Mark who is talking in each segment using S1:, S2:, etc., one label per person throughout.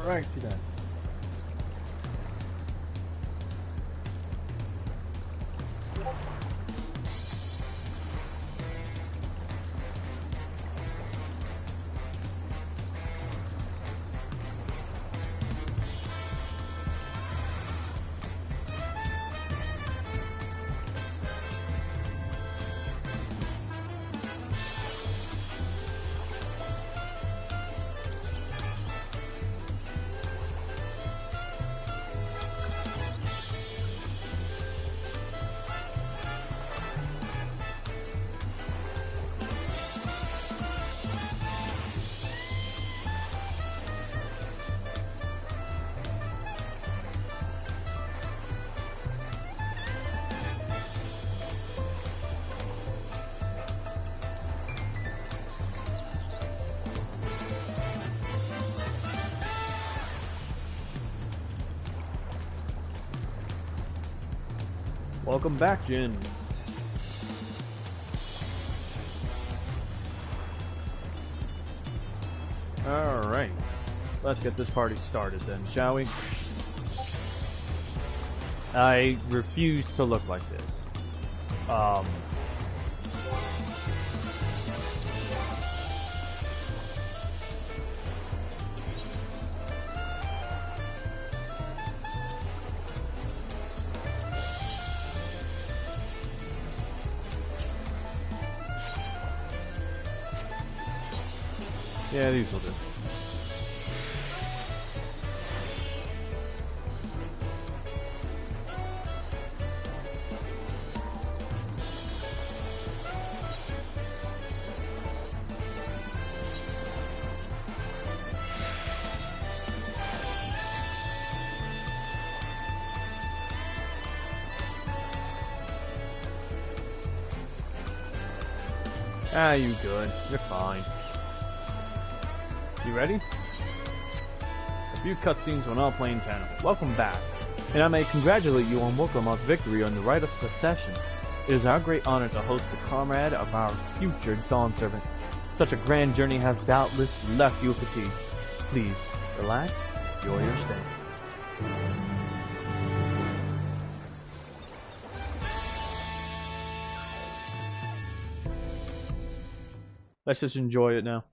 S1: Righty then. Welcome back, Jin. Alright. Let's get this party started then, shall we? I refuse to look like this. Yeah, these will do. Ah, you good. You're fine. You ready? A few cutscenes when all playing channel. Welcome back, and I may congratulate you on Wokomon's victory on the Rite of Succession. It is our great honor to host the comrade of our future Dawn Servant. Such a grand journey has doubtless left you fatigued. Please, relax, enjoy your stay. Let's just enjoy it now.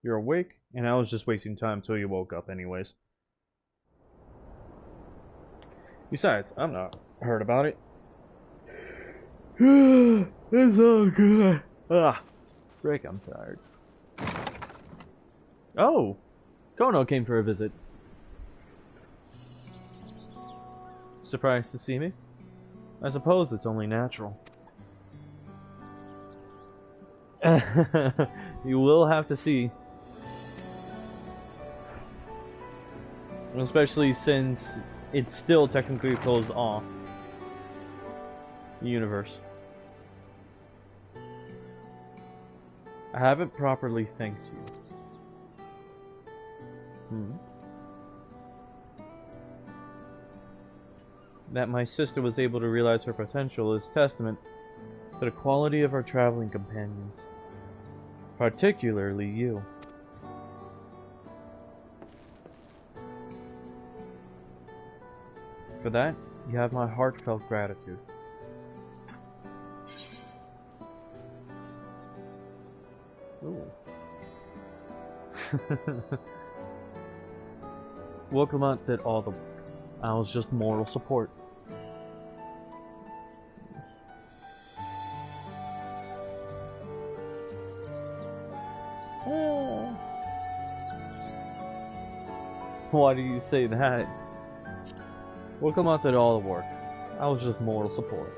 S1: You're awake, and I was just wasting time until you woke up anyways. Besides, I'm not hurt about it. It's all good. Ah, frick, I'm tired. Oh! Kono came for a visit. Surprised to see me? I suppose it's only natural. You will have to see. Especially since it's still technically closed off. The universe. I haven't properly thanked you. That my sister was able to realize her potential is testament to the quality of our traveling companions. Particularly you. For that, you have my heartfelt gratitude. Ooh. Wokomont did all the work. I was just moral support. Why do you say that? Wokomont did all the work. I was just moral support.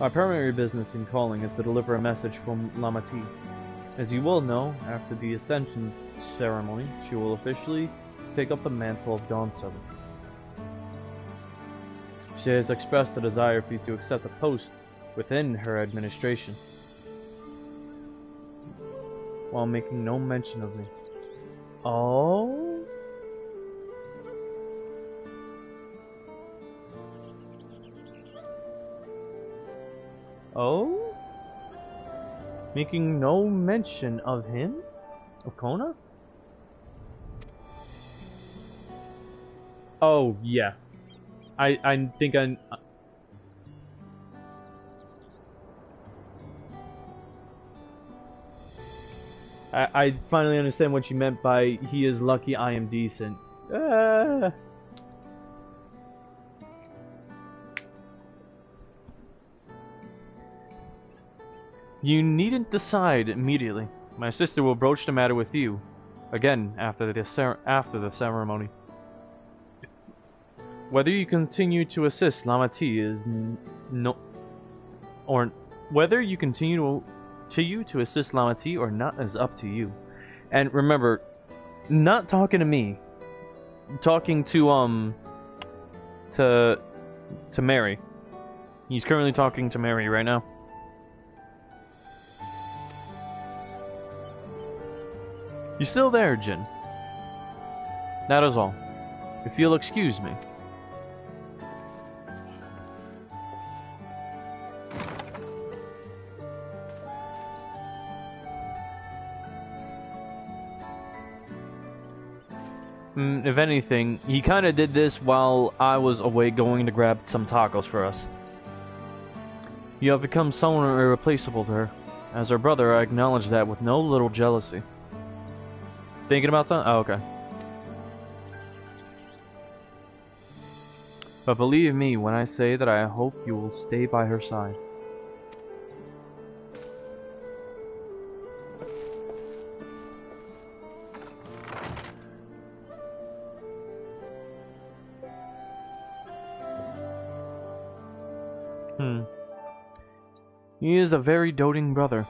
S1: My primary business in calling is to deliver a message from Lamati. As you will know, after the Ascension ceremony, she will officially take up the mantle of Dawn Servant. She has expressed a desire for you to accept a post within her administration, while making no mention of me. Oh? Oh? Making no mention of him? Of Kona? Oh, yeah. I think I finally understand what you meant by he is lucky I am decent. You needn't decide immediately. My sister will broach the matter with you again after the ceremony. Whether you continue to assist Lama T is no, or whether you continue to assist Lama T or not is up to you. And remember, not talking to me, talking to Mary. He's currently talking to Mary right now. You still there, Jin? That is all. If you'll excuse me. If anything, he kind of did this while I was away going to grab some tacos for us. You have become someone irreplaceable to her. As her brother, I acknowledge that with no little jealousy. Thinking about something? Oh, okay. But believe me when I say that I hope you will stay by her side. He is a very doting brother.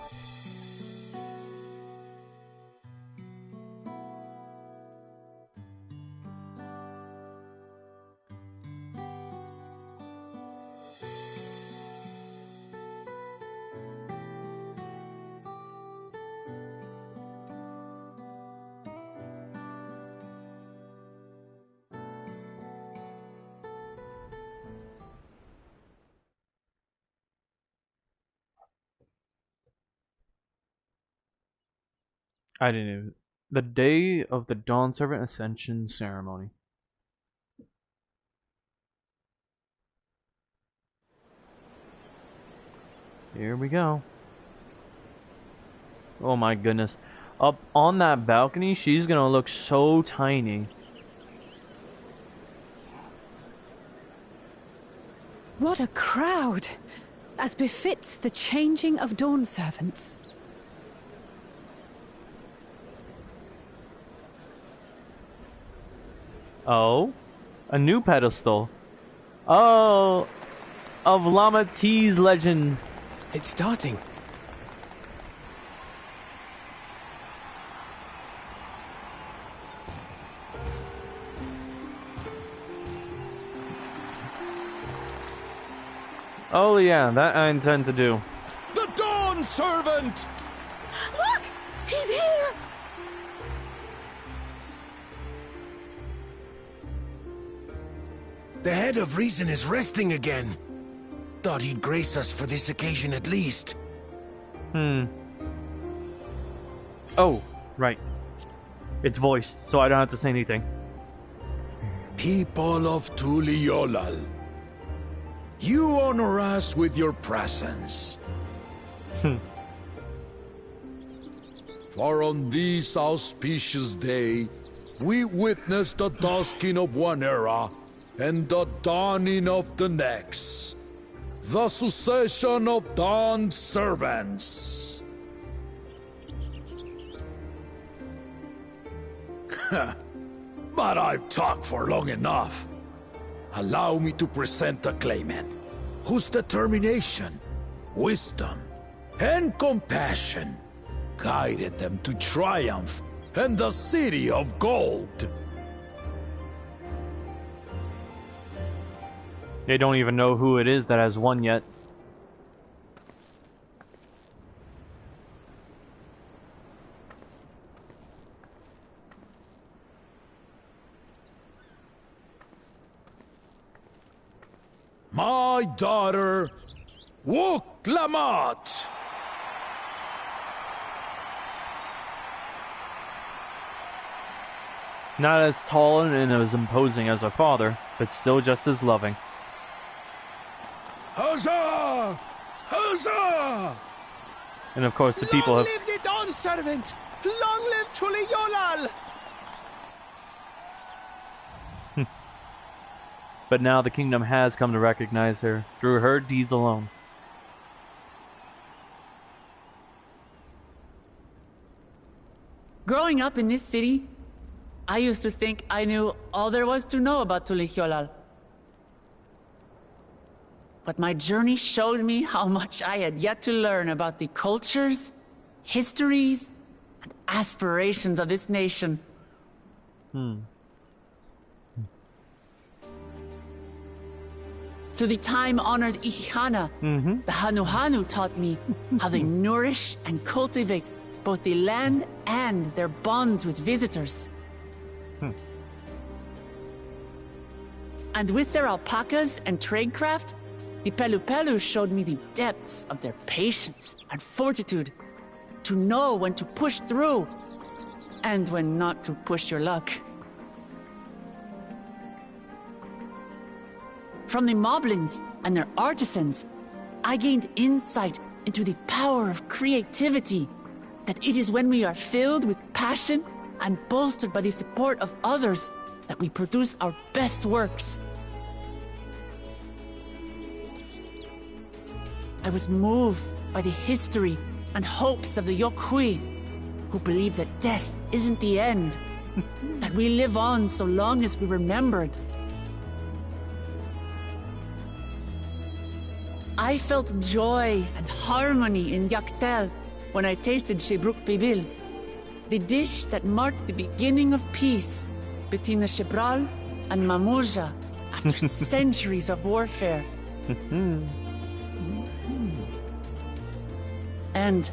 S1: I didn't even... The day of the Dawn Servant Ascension ceremony. Here we go. Oh my goodness. Up on that balcony, she's gonna look so tiny.
S2: What a crowd! As befits the changing of Dawn Servants.
S1: Oh, a new pedestal. Oh, of Lama T's legend.
S3: It's starting.
S1: Oh yeah, that I intend to do.
S4: The Dawn Servant!
S2: Look! He's here!
S4: The head of reason is resting again. Thought he'd grace us for this occasion at least.
S1: Oh, right. It's voiced, so I don't have to say anything.
S4: People of Tuliolal, you honor us with your presence. For on this auspicious day, we witness the dusking of one era and the dawning of the next. The succession of Dawn Servants. But I've talked for long enough. Allow me to present the claimant, whose determination, wisdom, and compassion guided them to triumph in the City of Gold.
S1: They don't even know who it is that has won yet.
S4: My daughter, Wook Glamat!
S1: Not as tall and as imposing as her father, but still just as loving.
S4: Huzzah! Huzzah!
S1: And of course the people have...
S3: Long live the Dawn Servant! Long live Tuli Yolal!
S1: But now the kingdom has come to recognize her through her deeds alone.
S5: Growing up in this city, I used to think I knew all there was to know about Tulihyolal. But my journey showed me how much I had yet to learn about the cultures, histories, and aspirations of this nation. Through the time-honored Ihana, the Hanuhanu taught me how they nourish and cultivate both the land and their bonds with visitors. And with their alpacas and tradecraft, the Pelupelu showed me the depths of their patience and fortitude, to know when to push through and when not to push your luck. From the Moblins and their artisans, I gained insight into the power of creativity, that it is when we are filled with passion and bolstered by the support of others that we produce our best works. I was moved by the history and hopes of the Yokhui, who believe that death isn't the end, that we live on so long as we're remembered. I felt joy and harmony in Yaktel when I tasted Shebruk Bibil, the dish that marked the beginning of peace between the Shebral and Mamurja after centuries of warfare. And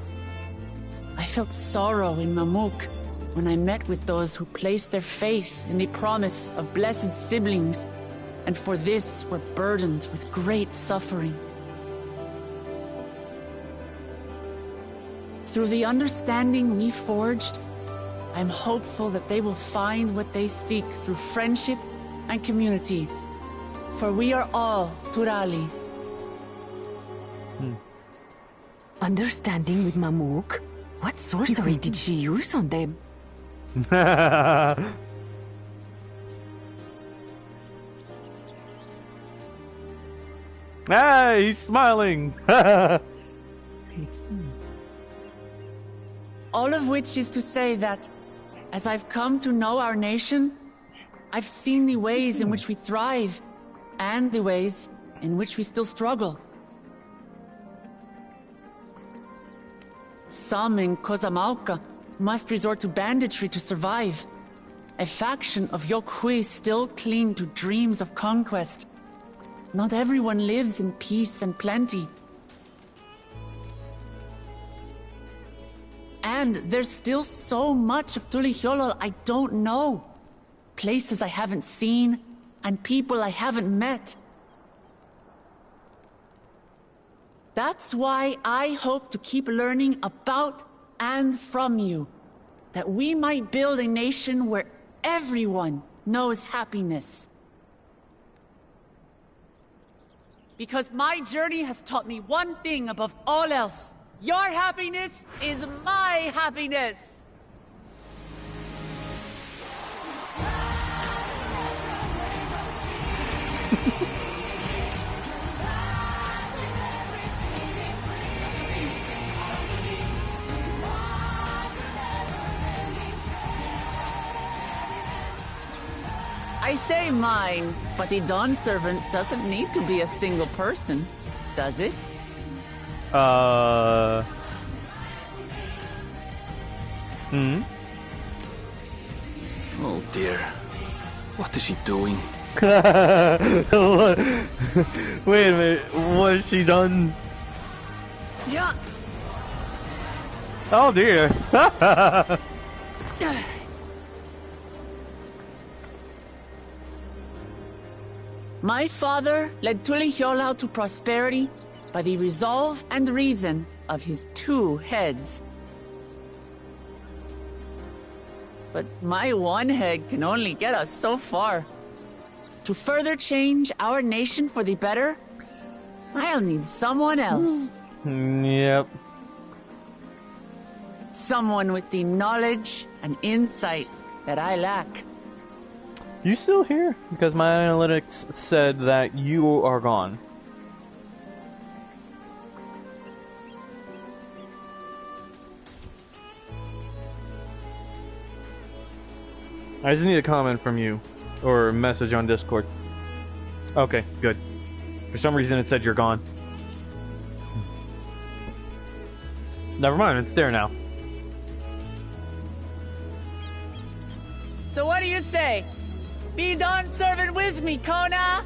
S5: I felt sorrow in Mamuk when I met with those who placed their faith in the promise of blessed siblings, and for this were burdened with great suffering. Through the understanding we forged, I'm hopeful that they will find what they seek through friendship and community, for we are all Turali.
S6: Understanding with Mamuk? What sorcery did she use on them?
S1: Ah, he's smiling.
S5: All of which is to say that, as I've come to know our nation, I've seen the ways in which we thrive, and the ways in which we still struggle. Some in Kozamauka must resort to banditry to survive. A faction of Yokhui still cling to dreams of conquest. Not everyone lives in peace and plenty. And there's still so much of Tulihyolal I don't know. Places I haven't seen, and people I haven't met. That's why I hope to keep learning about and from you, that we might build a nation where everyone knows happiness. Because my journey has taught me one thing above all else. Your happiness is my happiness! I say mine, but the Dawn Servant doesn't need to be a single person, does it?
S3: Oh dear. What is she doing?
S1: Wait a minute, what has she done?
S5: Yeah.
S1: Oh dear.
S5: My father led Tulihyolal to prosperity by the resolve and reason of his 2 heads. But my 1 head can only get us so far. To further change our nation for the better, I'll need someone else.
S1: Yep.
S5: Someone with the knowledge and insight that I lack.
S1: You still here? Because my analytics said that you are gone. I just need a comment from you. Or a message on Discord. Okay, good. For some reason it said you're gone. Never mind, it's there now.
S5: So what do you say? Be Dawn servant with me, Kona!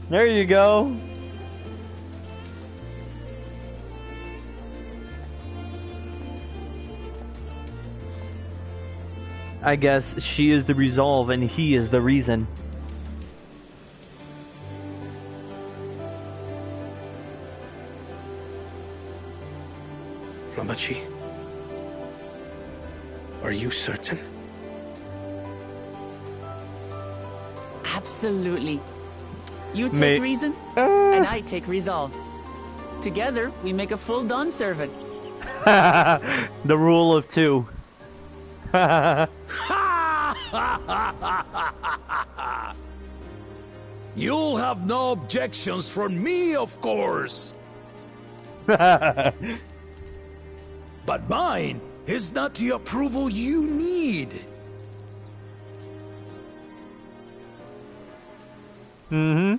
S1: There you go. I guess she is the resolve and he is the reason.
S3: Ramachi, are you certain?
S5: Absolutely. You take reason, and I take resolve. Together, we make a full Dawn servant.
S1: The rule of 2.
S4: You'll have no objections from me, of course. But mine is not the approval you need.
S1: Mm-hmm.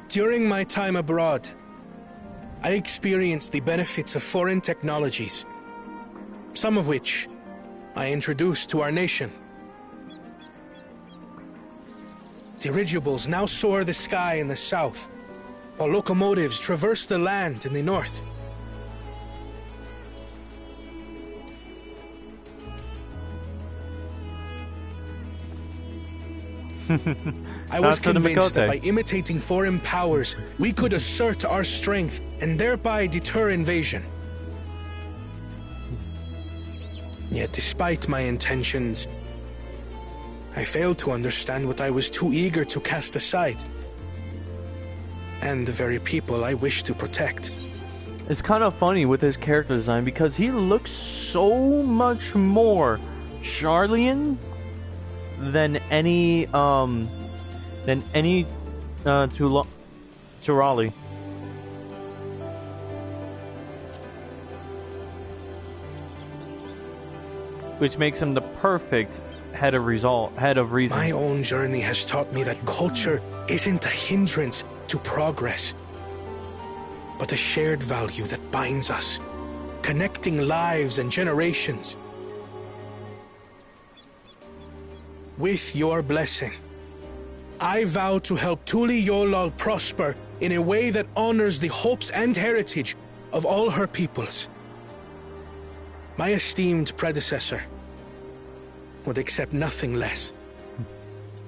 S3: During my time abroad, I experienced the benefits of foreign technologies, some of which I introduced to our nation. Dirigibles now soar the sky in the south, while locomotives traverse the land in the north. I was convinced that by imitating foreign powers, we could assert our strength and thereby deter invasion. Yet despite my intentions, I failed to understand what I was too eager to cast aside, and the very people I wish to protect.
S1: It's kind of funny with his character design because he looks so much more Charlian than any Turali. Which makes him the perfect head of reason.
S3: My own journey has taught me that culture isn't a hindrance to progress, but a shared value that binds us, connecting lives and generations. With your blessing, I vow to help Tuli Yolal prosper in a way that honors the hopes and heritage of all her peoples. My esteemed predecessor would accept nothing less.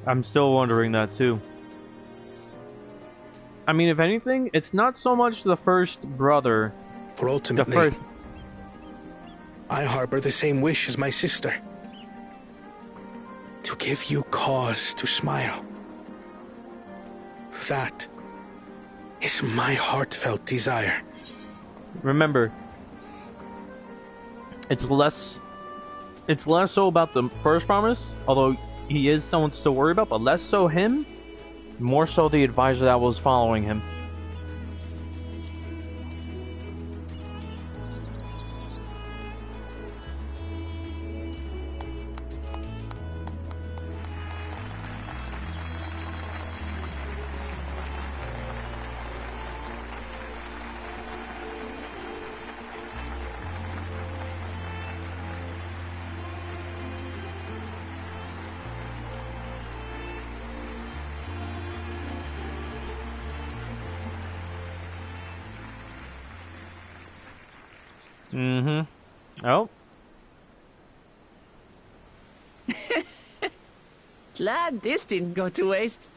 S1: I'm still wondering that too. I mean, if anything, it's not so much the first brother.
S3: For ultimately, I harbor the same wish as my sister. To give you cause to smile. That is my heartfelt desire.
S1: Remember, it's less so about the first promise, although he is someone to worry about, but less so him, more so the advisor that was following him. Mm-hmm. Oh.
S5: Glad this didn't go to waste.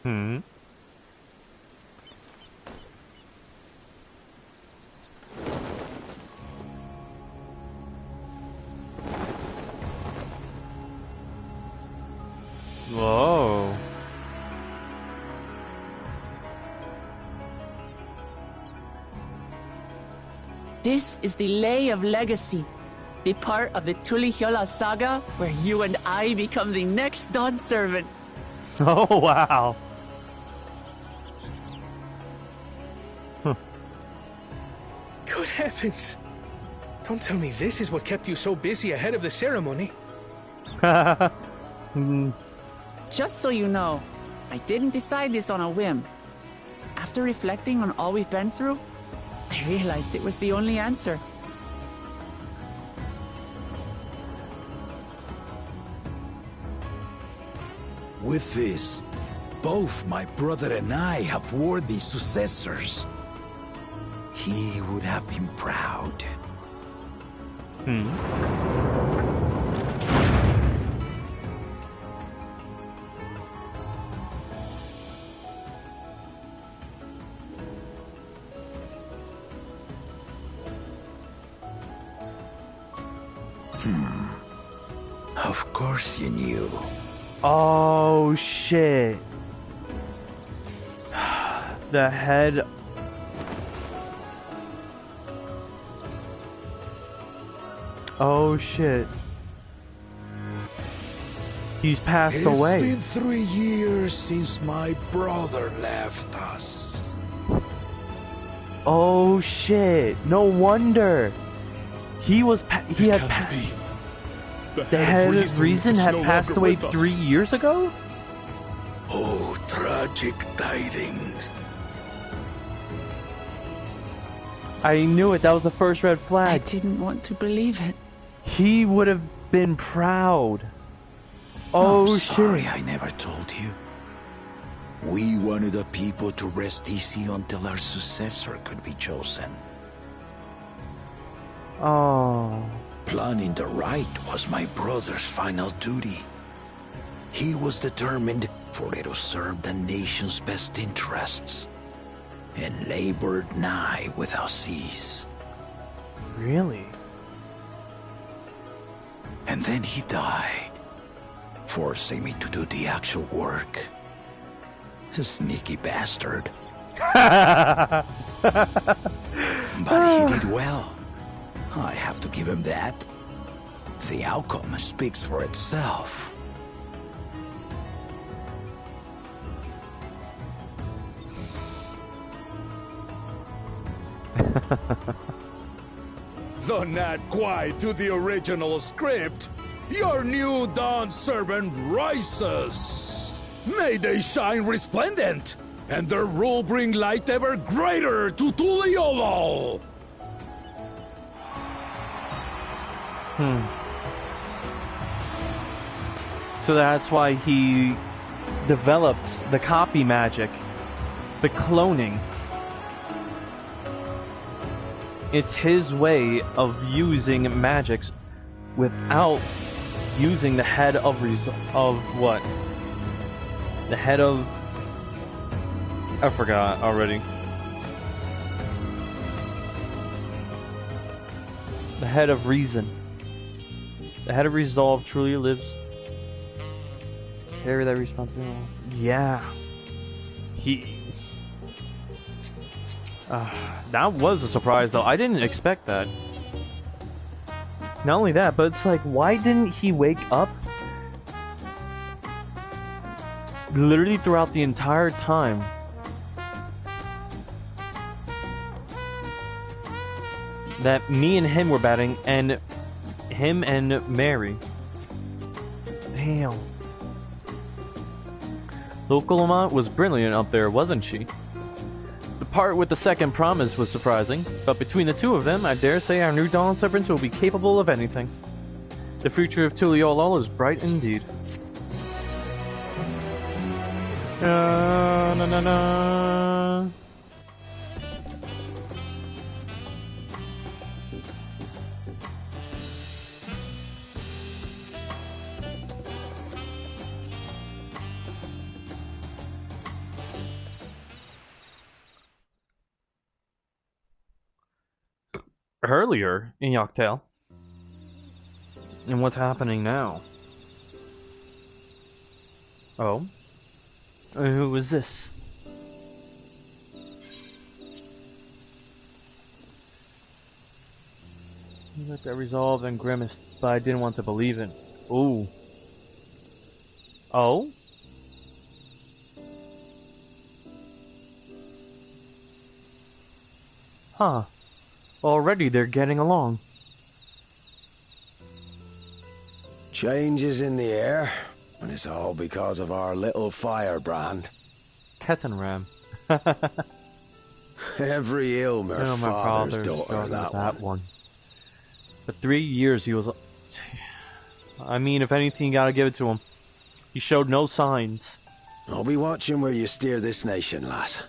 S1: Hmm. Whoa.
S5: This is the Lay of Legacy, the part of the Tulihyola saga where you and I become the next Dawn servant.
S1: Oh, wow.
S3: Good heavens! Don't tell me this is what kept you so busy ahead of the ceremony.
S5: Just so you know, I didn't decide this on a whim. After reflecting on all we've been through, I realized it was the only answer.
S4: With this, both my brother and I have worthy successors. He would have been proud. Of course you knew.
S1: Oh, shit. The head... Oh, shit. He's passed away.
S4: It's been 3 years since my brother left us.
S1: Oh, shit. No wonder. He was... he had...
S4: be.
S1: The head of reason had passed away 3 years ago?
S4: Oh, tragic tidings.
S1: I knew it. That was the first red
S5: I
S1: flag.
S5: didn't want to believe it.
S1: He would have been proud. Oh,
S4: I'm sorry
S1: shit.
S4: I never told you. We wanted the people to rest easy until our successor could be chosen.
S1: Oh.
S4: Planning the right was my brother's final duty. He was determined for it to serve the nation's best interests, and labored nigh without cease.
S1: Really?
S4: And then he died, forcing me to do the actual work. A sneaky bastard. But he did well. I have to give him that. The outcome speaks for itself. Though not quite to the original script, your new Dawn servant rises. May they shine resplendent, and their rule bring light ever greater to Tuliolol.
S1: So that's why he developed the copy magic, the cloning. It's his way of using magics without using the head of what? The head of... I forgot already. The head of reason. The head of resolve truly lives. Carry that responsibility. Yeah. That was a surprise, though. I didn't expect that. Not only that, but it's like, why didn't he wake up literally throughout the entire time? That me and him were batting, and him and Mary. Damn. Local Lamont was brilliant up there, wasn't she? The part with the second promise was surprising, but between the two of them, I dare say our new Dawn Servants will be capable of anything. The future of Tuliolol is bright indeed. Na, na, na, na. earlier in Yoctail. And what's happening now? Oh? Who is this? He looked at resolve and grimaced, but I didn't want to believe it. Ooh. Oh? Huh. Already they're getting along.
S7: Changes in the air, and it's all because of our little firebrand.
S1: Ketanram.
S7: Every Ilmer
S1: You know, my
S7: father's
S1: father's
S7: daughter, that one.
S1: For 3 years he was... I mean, if anything, you gotta give it to him. He showed no signs.
S7: I'll be watching where you steer this nation, lass.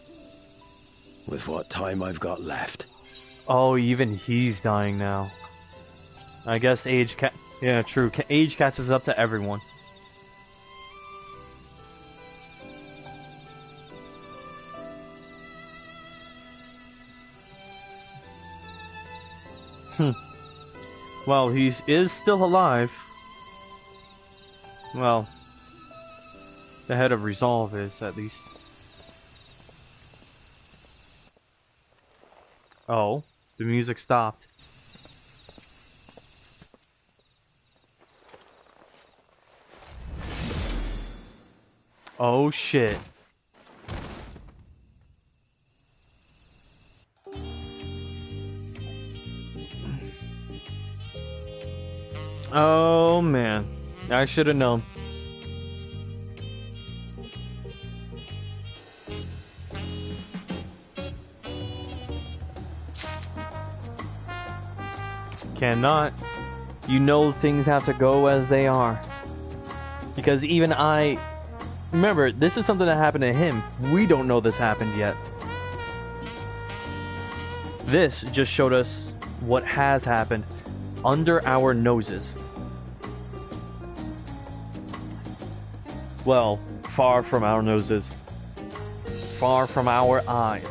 S7: With what time I've got left.
S1: Oh, even he's dying now. I guess age yeah, true. Age catches up to everyone. Well, he is still alive. Well, the head of Resolve is, at least. Oh, the music stopped. Oh shit. Oh man, I should have known. Cannot. You know things have to go as they are. Because even I... Remember, this is something that happened to him. We don't know this happened yet. This just showed us what has happened under our noses. Well, far from our noses. Far from our eyes.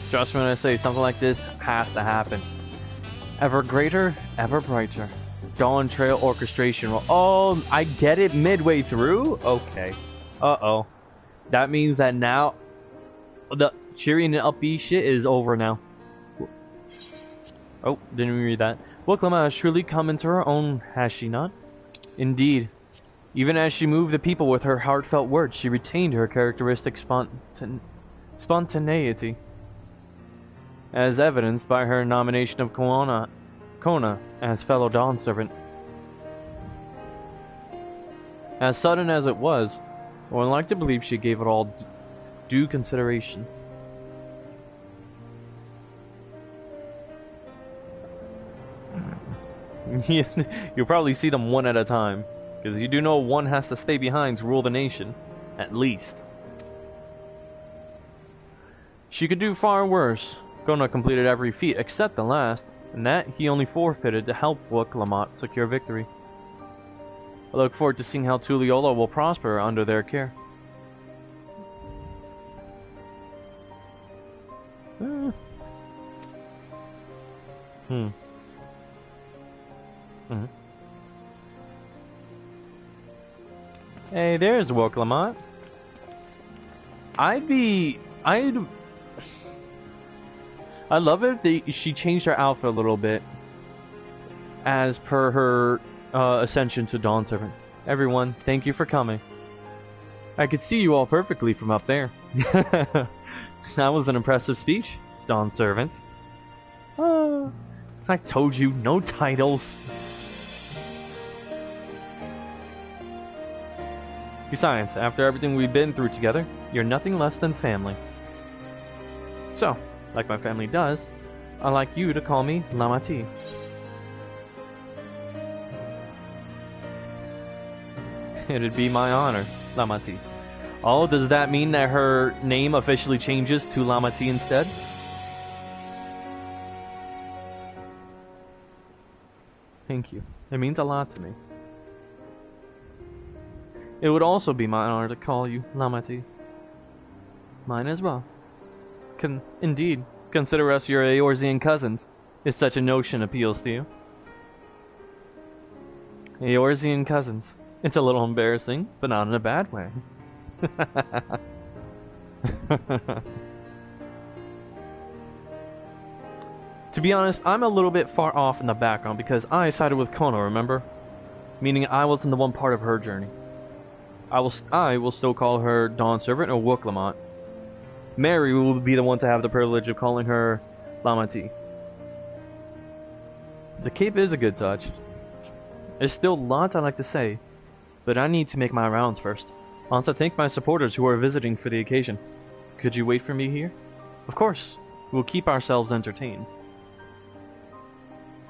S1: Trust me when I say something like this has to happen. Ever greater, ever brighter. Dawntrail orchestration. Oh, I get it midway through? Okay. Uh-oh. That means that now the cheery and upbeat shit is over now. Oh, didn't read that. Woklama has truly come into her own, has she not? Indeed. Even as she moved the people with her heartfelt words, she retained her characteristic spontaneity. As evidenced by her nomination of Kona as fellow Dawn servant. As sudden as it was, I would like to believe she gave it all due consideration. You'll probably see them one at a time, because you do know one has to stay behind to rule the nation, at least. She could do far worse. Kona completed every feat except the last, and that he only forfeited to help Woklama secure victory. I look forward to seeing how Tuliyola will prosper under their care. Hey, there's Woklama. I love it that she changed her outfit a little bit as per her ascension to Dawn Servant. Everyone, thank you for coming. I could see you all perfectly from up there. That was an impressive speech, Dawn Servant. I told you, no titles. Besides, after everything we've been through together, you're nothing less than family. So, like my family does, I'd like you to call me Lamati. It'd be my honor, Lamati. Oh, does that mean that her name officially changes to Lamati instead? Thank you. It means a lot to me. It would also be my honor to call you Lamati. Mine as well. Indeed, consider us your Eorzean cousins, if such a notion appeals to you. Eorzean cousins. It's a little embarrassing, but not in a bad way. To be honest, I'm a little bit far off in the background because I sided with Kono, remember? Meaning I wasn't the one part of her journey. I will still call her Dawn Servant or Wook Lamont. Mary will be the one to have the privilege of calling her Lamati. The cape is a good touch. There's still lots I'd like to say, but I need to make my rounds first. I want to thank my supporters who are visiting for the occasion. Could you wait for me here? Of course. We'll keep ourselves entertained.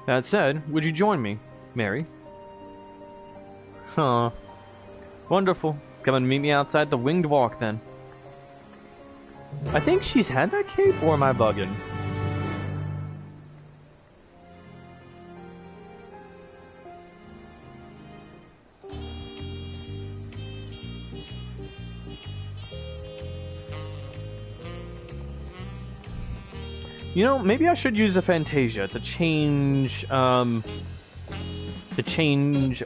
S1: That said, would you join me, Mary? Huh. Wonderful. Come and meet me outside the Winged Walk, then. I think she's had that cape, or am I bugging? You know, maybe I should use a Fantasia to change,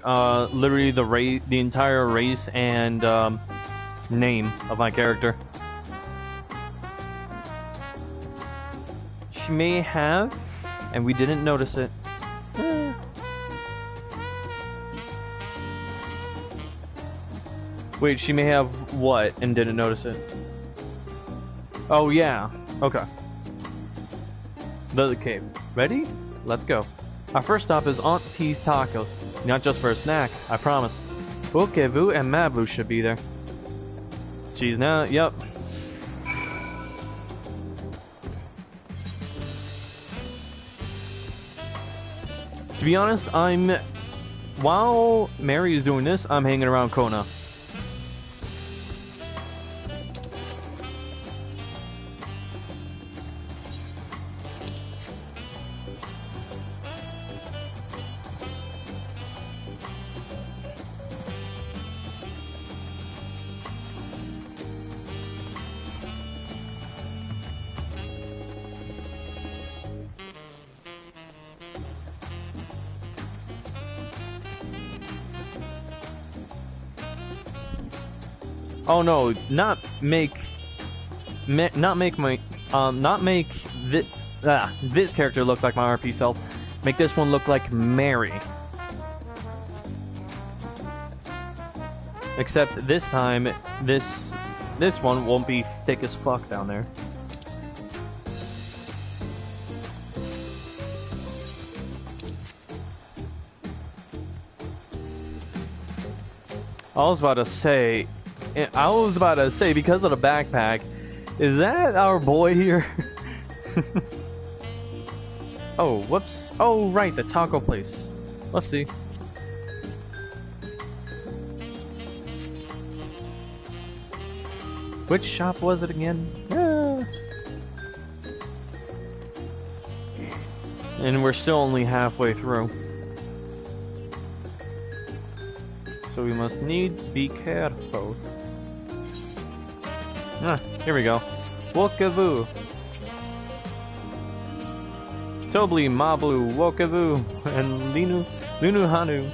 S1: literally the entire race and, name of my character. She may have, and we didn't notice it. Wait, she may have what and didn't notice it? Oh, yeah. Okay. The cave. Ready? Let's go. Our first stop is Aunt T's Tacos. Not just for a snack, I promise. Bokevu and Mablu should be there. She's now, yep. To be honest, while Mary is doing this, I'm hanging around Kona. Oh no, not make this character look like my RP self. Make this one look like Mary. Except this time, this one won't be thick as fuck down there. I was about to say, because of the backpack, is that our boy here? Oh, whoops. Oh, right, the taco place. Let's see. Which shop was it again? Yeah. And we're still only halfway through. So we must be careful. Here we go. Wokavu. Tobli, Mablu, Wokavu, and Lunu Hanu.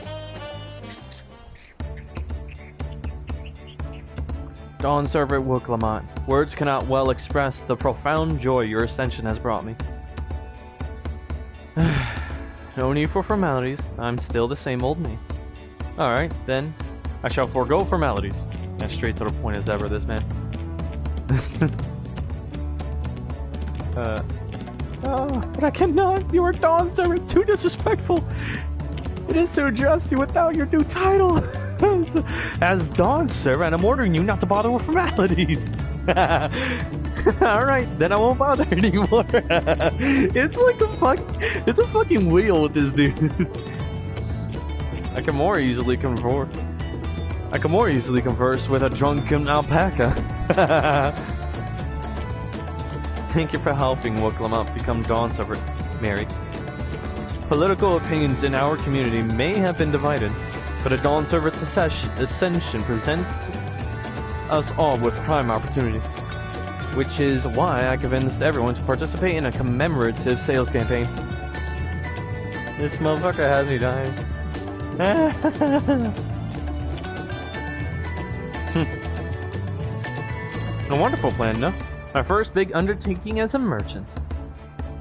S1: Dawn Servant Wook Lamont. Words cannot well express the profound joy your ascension has brought me. No need for formalities. I'm still the same old me. Alright, then. I shall forego formalities. As straight to the point as ever, this man. But I cannot. You are Dawn Servant. Too disrespectful. It is to address you without your new title. As Dawn Servant, I'm ordering you not to bother with formalities. Alright, then I won't bother anymore. It's like it's a fucking wheel with this dude. I can more easily converse with a drunken alpaca. Thank you for helping Wook Lamont become Dawn Servant, Mary. Political opinions in our community may have been divided, But a Dawn Servant's ascension presents us all with prime opportunity, which is why I convinced everyone to participate in a commemorative sales campaign. This motherfucker has me dying. A wonderful plan, no? My first big undertaking as a merchant.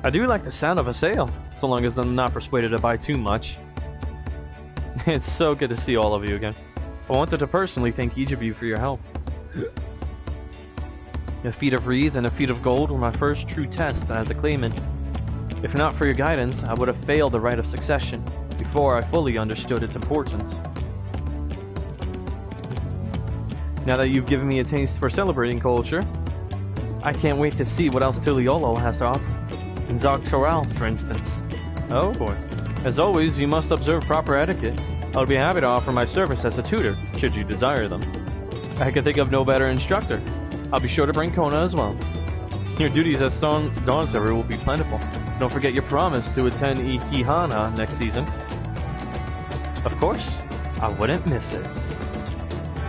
S1: I do like the sound of a sale, so long as I'm not persuaded to buy too much. It's so good to see all of you again. I wanted to personally thank each of you for your help. A feat of reeds and a feat of gold were my first true test as a claimant. If not for your guidance, I would have failed the rite of succession before I fully understood its importance. Now that you've given me a taste for celebrating culture, I can't wait to see what else Tuliolo has to offer. In Dawntrail, for instance. Oh boy. As always, you must observe proper etiquette. I'll be happy to offer my service as a tutor, should you desire them. I can think of no better instructor. I'll be sure to bring Kona as well. Your duties as Dawn Server will be plentiful. Don't forget your promise to attend Ikihana next season. Of course, I wouldn't miss it.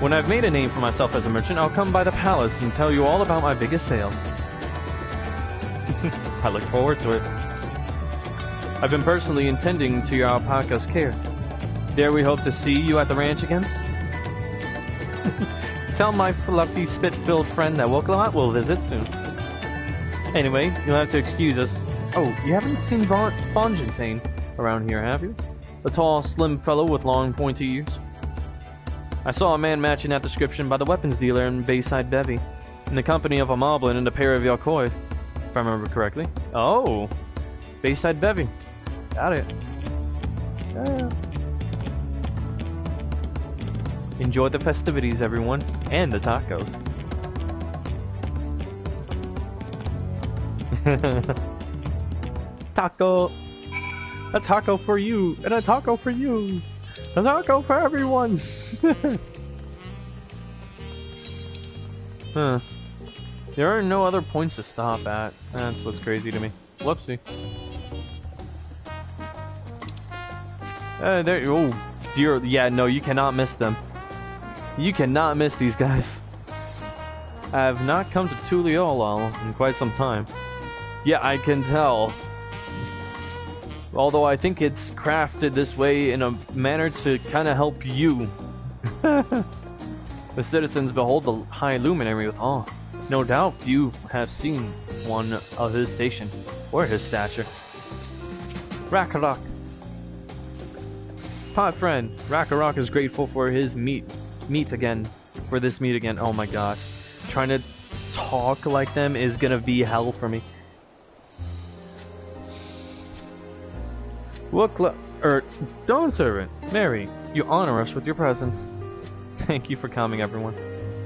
S1: When I've made a name for myself as a merchant, I'll come by the palace and tell you all about my biggest sales. I look forward to it. I've been personally intending to your alpaca's care. Dare we hope to see you at the ranch again? Tell my fluffy spit-filled friend that Wokalot will visit soon. Anyway, you'll have to excuse us. Oh, you haven't seen Fonjantane around here, have you? The tall, slim fellow with long, pointy ears. I saw a man matching that description by the weapons dealer in Bayside Bevy, in the company of a moblin and a pair of Yakoi, if I remember correctly. Oh, Bayside Bevy. Got it. Yeah. Enjoy the festivities, everyone, and the tacos. Taco! A taco for you, and a taco for you! A taco for everyone! Huh. There are no other points to stop at. That's what's crazy to me. Whoopsie. There. Oh, dear. Yeah, no, you cannot miss them. You cannot miss these guys. I have not come to Tuliolo in quite some time. Yeah, I can tell. Although I think it's crafted this way in a manner to kind of help you. The citizens behold the High Luminary with awe. No doubt you have seen one of his station, or his stature. Rakarok. Pod friend, Rakarok is grateful for his meet again. Oh my gosh. Trying to talk like them is gonna be hell for me. Dawn Servant, Mary, you honor us with your presence. Thank you for coming, everyone.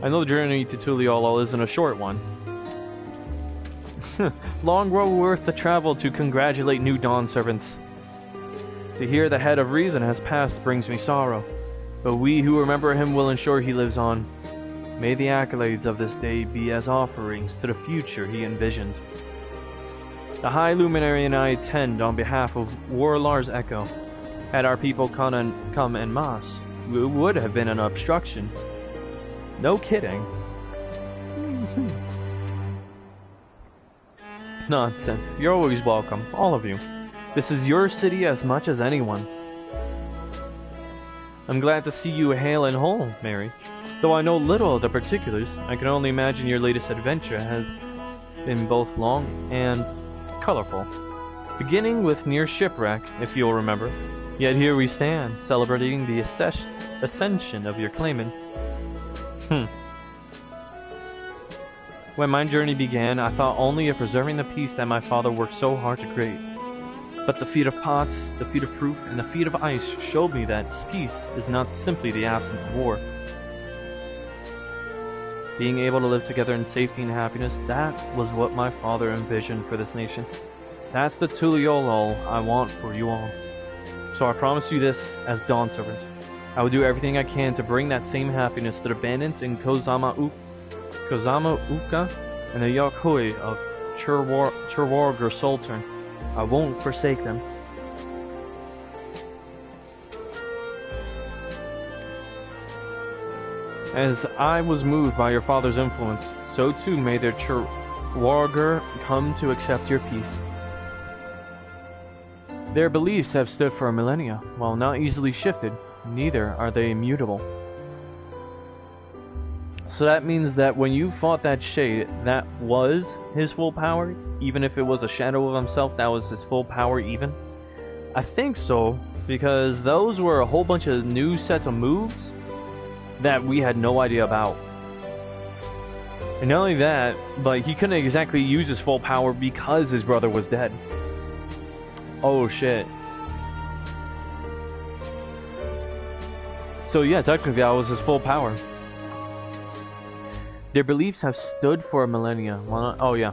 S1: I know the journey to Tuliolo isn't a short one. Long road worth the travel to congratulate new Dawn Servants. To hear the head of reason has passed brings me sorrow, but we who remember him will ensure he lives on. May the accolades of this day be as offerings to the future he envisioned. The High Luminary and I attend on behalf of Warlar's Echo. Had our people come en masse, it would have been an obstruction. No kidding. Nonsense. You're always welcome, all of you. This is your city as much as anyone's. I'm glad to see you hale and whole, Mary. Though I know little of the particulars, I can only imagine your latest adventure has been both long and colorful. Beginning with near shipwreck, if you'll remember. Yet here we stand, celebrating the ascension of your claimant. When my journey began, I thought only of preserving the peace that my father worked so hard to create. But the feat of pots, the feat of proof, and the feat of ice showed me that peace is not simply the absence of war. Being able to live together in safety and happiness, that was what my father envisioned for this nation. That's the Tuliolo I want for you all. So I promise you this as Dawn Servant. I will do everything I can to bring that same happiness to the bandits in Kozama Uka and the Yakoi of Churwarger Sultan. I won't forsake them. As I was moved by your father's influence, so too may their warger come to accept your peace. Their beliefs have stood for millennia, while not easily shifted, neither are they immutable. So that means that when you fought that shade, that was his full power? Even if it was a shadow of himself, that was his full power even? I think so, because those were a whole bunch of new sets of moves that we had no idea about. And not only that, but he couldn't exactly use his full power because his brother was dead. Oh shit. So yeah, technically that was his full power. Their beliefs have stood for a millennia. Well, oh yeah.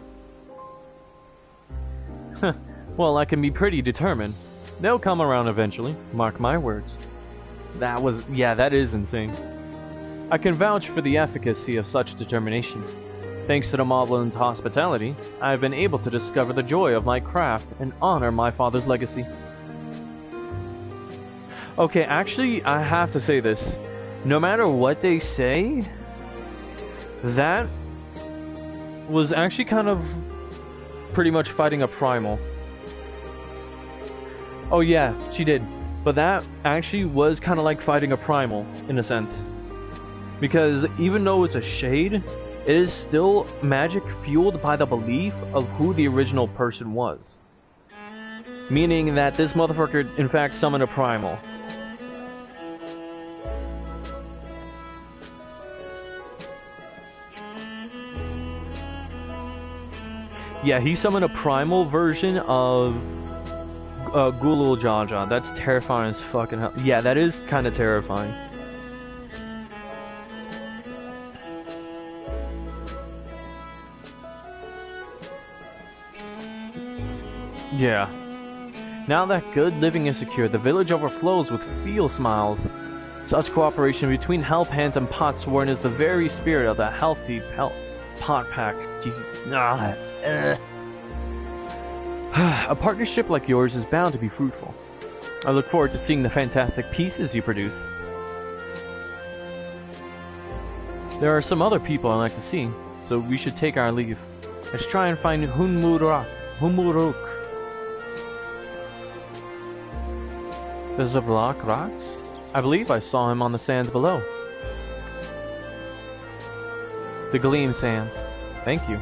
S1: Well, I can be pretty determined. They'll come around eventually, mark my words. That is insane. I can vouch for the efficacy of such determination. Thanks to the Moblins' hospitality, I have been able to discover the joy of my craft and honor my father's legacy. Okay, actually, I have to say this. No matter what they say, that was actually kind of pretty much fighting a primal. Oh yeah, she did. But that actually was kind of like fighting a primal, in a sense. Because even though it's a shade, it is still magic fueled by the belief of who the original person was. Meaning that this motherfucker in fact summoned a primal. Yeah, he summoned a primal version of Gulul Jaja. That's terrifying as fucking hell. Yeah, that is kind of terrifying. Yeah. Now that good living is secure, the village overflows with field smiles. Such cooperation between help hands and pot sworn is the very spirit of the healthy pot packs. A partnership like yours is bound to be fruitful. I look forward to seeing the fantastic pieces you produce. There are some other people I'd like to see, so we should take our leave. Let's try and find Humuruk. There's a block rocks? I believe I saw him on the sands below. The Gleam Sands. Thank you.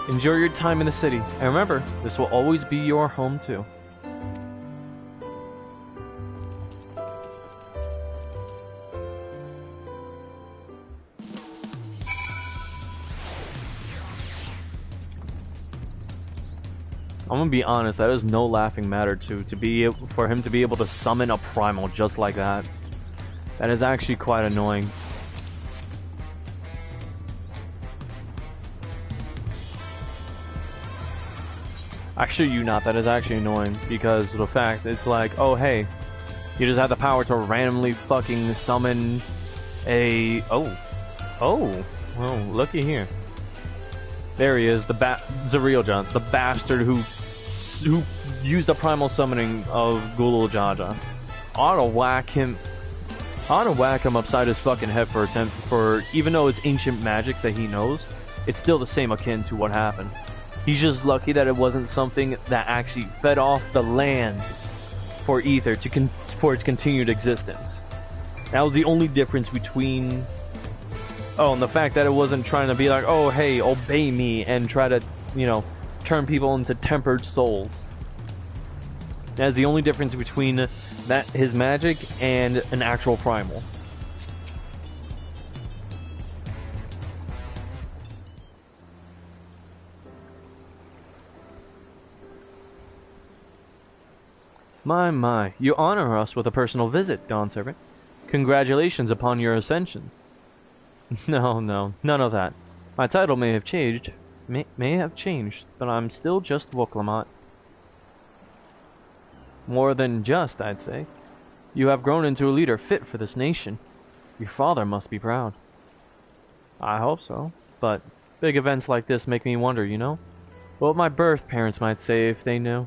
S1: Enjoy your time in the city, and remember, this will always be your home too. I'm gonna be honest, that is no laughing matter for him to be able to summon a primal just like that. That is actually quite annoying. Actually, that is actually annoying because of the fact it's like, oh hey, you just have the power to randomly fucking summon a well, looky here. There he is, Zariel Johns, the bastard who used a primal summoning of Gulul Jaja. I ought to whack him upside his fucking head for even though it's ancient magics that he knows, it's still the same akin to what happened. He's just lucky that it wasn't something that actually fed off the land for Ether for its continued existence. That was the only difference between... Oh, and the fact that it wasn't trying to be like, oh, hey, obey me, and try to, turn people into tempered souls. That's the only difference between his magic and an actual primal. My, you honor us with a personal visit, Dawn Servant. Congratulations upon your ascension. No, none of that. My title may have changed, but I'm still just Woklamot. More than just, I'd say. You have grown into a leader fit for this nation. Your father must be proud. I hope so, but big events like this make me wonder, what my birth parents might say if they knew.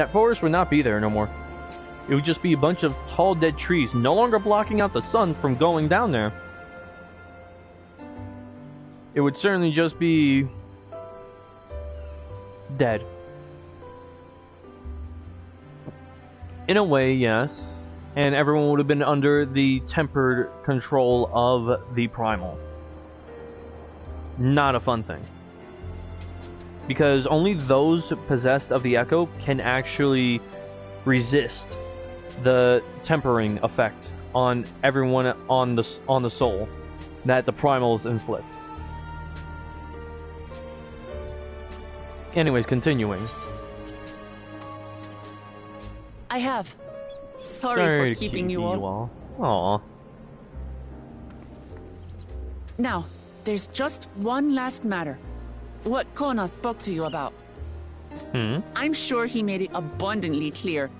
S1: that forest would not be there no more. It would just be a bunch of tall dead trees, no longer blocking out the sun from going down there. It would certainly just be dead. In a way, yes. And everyone would have been under the tempered control of the primal. Not a fun thing. Because only those possessed of the Echo can actually resist the tempering effect on everyone on the soul that the primals inflict. Anyways, continuing.
S5: I have. Sorry for keeping you all.
S1: Aww.
S5: Now, there's just one last matter. What Kona spoke to you about. I'm sure he made it abundantly clear,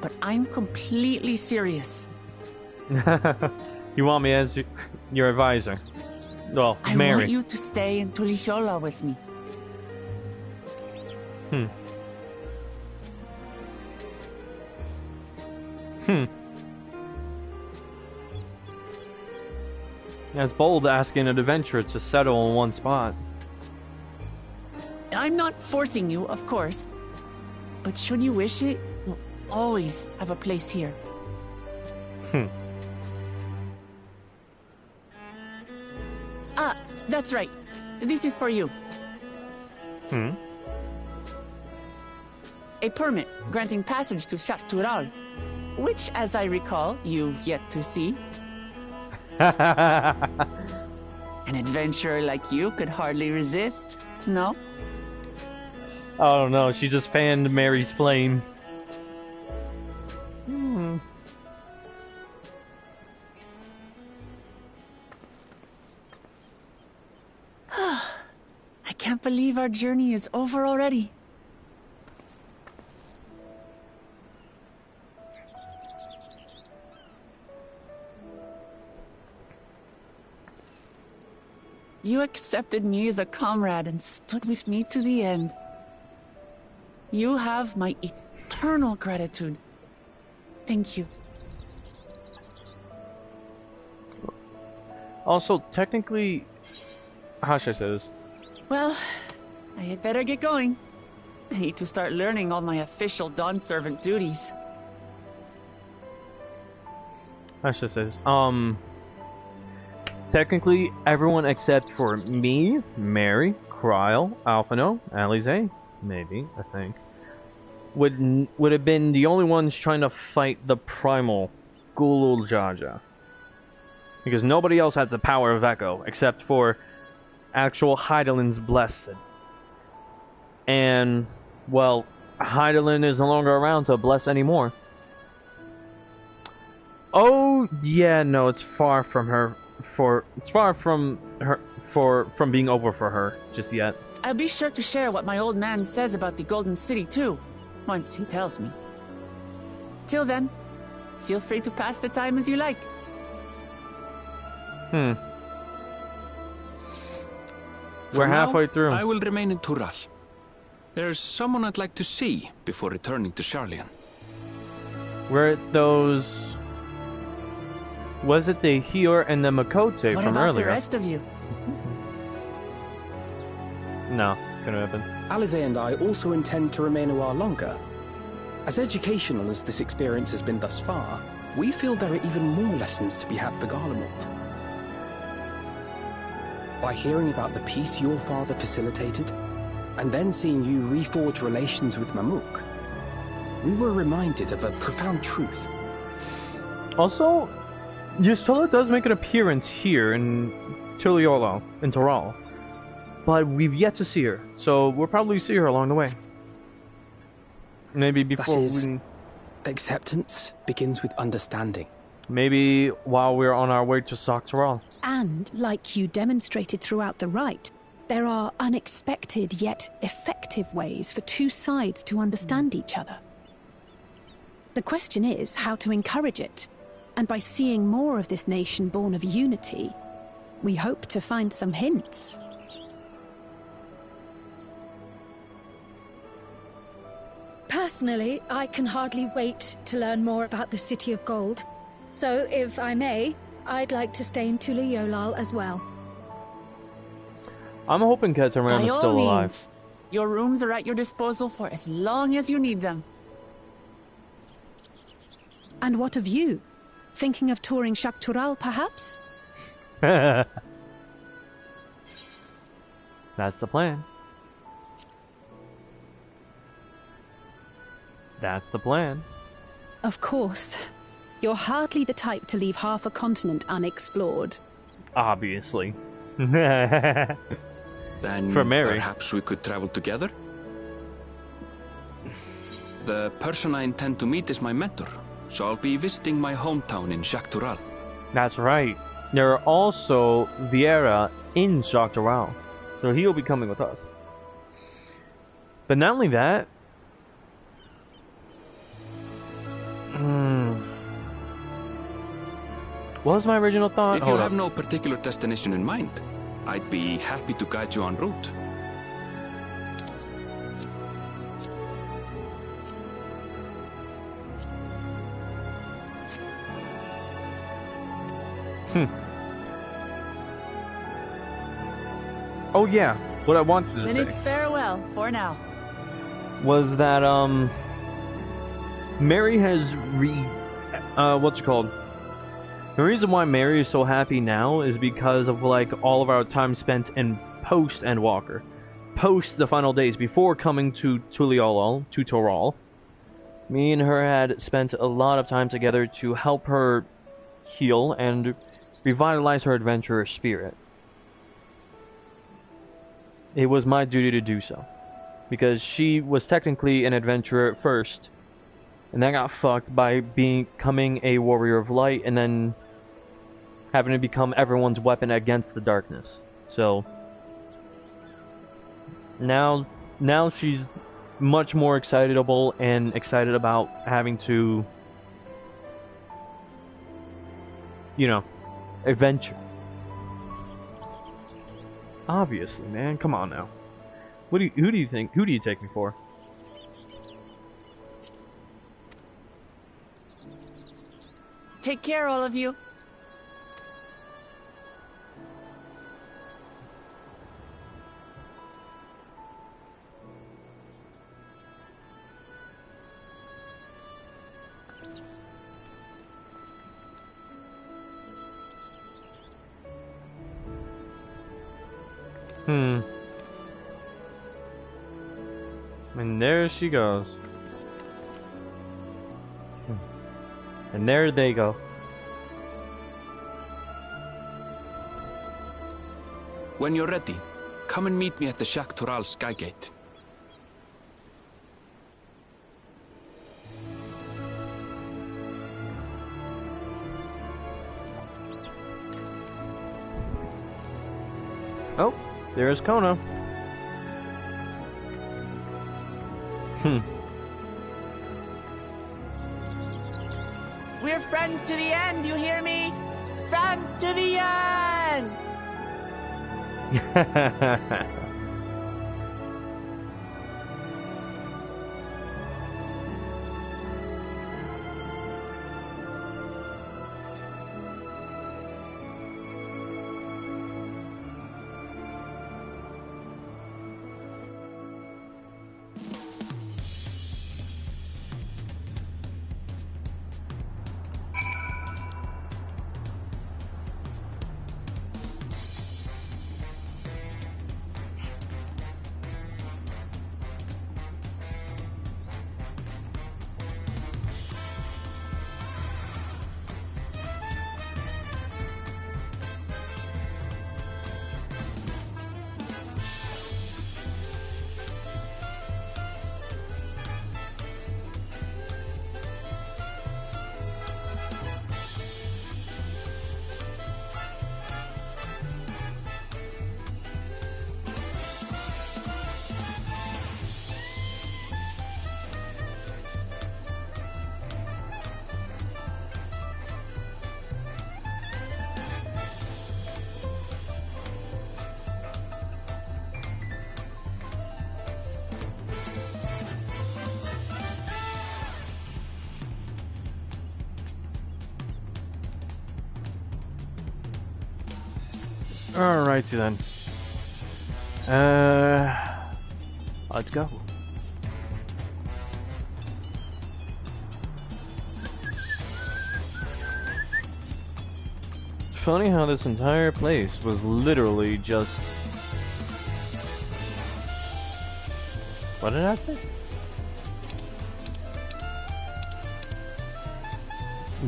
S5: but I'm completely serious.
S1: You want me as your advisor? Well,
S5: I
S1: Mary.
S5: want you to stay in Tulishola with me. That's bold asking an adventurer to settle in one spot. I'm not forcing you, of course. But should you wish it, you'll always have a place here. Ah, that's right. This is for you. A permit granting passage to Shatural, which, as I recall, you've yet to see. An adventurer like you could hardly resist, no?
S1: Oh no, she just fanned Mary's flame.
S5: I can't believe our journey is over already. You accepted me as a comrade and stood with me to the end. You have my eternal gratitude. Thank you.
S1: Also, technically, how should I say this?
S5: Well, I had better get going. I need to start learning all my official Dawn servant duties.
S1: How should I say this? Technically, everyone except for me, Mary, Kryl, Alphino, Alize, maybe, I think, would have been the only ones trying to fight the primal Gulul Jaja. Because nobody else has the power of Echo, except for actual Hydaelyn's Blessed. And, well, Hydaelyn is no longer around to bless anymore. Oh, yeah, no, it's far from her. It's far from her from being over for her just yet.
S5: I'll be sure to share what my old man says about the Golden City too, once he tells me. Till then, feel free to pass the time as you like.
S1: We're
S8: For
S1: halfway
S8: now,
S1: through.
S8: I will remain in Tural. There's someone I'd like to see before returning to Sharlayan.
S1: We're at those... Was it the Hior and the Makote
S5: What
S1: from
S5: about
S1: earlier?
S5: the rest of you?
S1: No, couldn't happen.
S9: Alize and I also intend to remain a while longer. As educational as this experience has been thus far, we feel there are even more lessons to be had for Garlemald. By hearing about the peace your father facilitated, and then seeing you reforge relations with Mamuk, we were reminded of a profound truth.
S1: Also, Yustola does make an appearance here in Tuliolo, in Toral. But we've yet to see her, so we'll probably see her along the way. Maybe before
S9: That is,
S1: we...
S9: acceptance begins with understanding.
S1: Maybe while we're on our way to Toral.
S2: And, like you demonstrated throughout the rite, there are unexpected yet effective ways for two sides to understand each other. The question is how to encourage it, and by seeing more of this nation born of unity, we hope to find some hints.
S10: Personally, I can hardly wait to learn more about the City of Gold. So, if I may, I'd like to stay in Tula Yolal as well.
S1: I'm hoping Ketamaran is still alive.
S5: Your rooms are at your disposal for as long as you need them.
S2: And what of you? Thinking of touring Shaktural, perhaps?
S1: That's the plan. That's the plan.
S2: Of course. You're hardly the type to leave half a continent unexplored.
S1: Obviously.
S8: Then
S1: For Mary.
S8: Perhaps we could travel together? The person I intend to meet is my mentor, so I'll be visiting my hometown in Shaktural.
S1: That's right. There are also Vieira in Shaktural, so he'll be coming with us. But not only that, what was my original thought?
S8: If you have no particular destination in mind, I'd be happy to guide you en route.
S1: Oh yeah, what I wanted to
S5: Then
S1: say
S5: it's farewell for now.
S1: was that Mary has what's it called? The reason why Mary is so happy now is because of like all of our time spent in post Endwalker, post the final days before coming to Toral. Me and her had spent a lot of time together to help her heal and revitalize her adventurer spirit. It was my duty to do so, because she was technically an adventurer at first, and that got fucked by becoming a warrior of light and then having to become everyone's weapon against the darkness. So now she's much more excitable and excited about having to, you know, adventure. Obviously, man. Come on now. Who do you think? Who do you take me for?
S5: Take care, all of you.
S1: And there she goes. And there they go.
S8: When you're ready, come and meet me at the Shaktural Skygate.
S1: Oh, there's Kono.
S5: We're friends to the end, you hear me? Friends to the end!
S1: Alrighty then. Let's go. It's funny how this entire place was literally just... What did I say?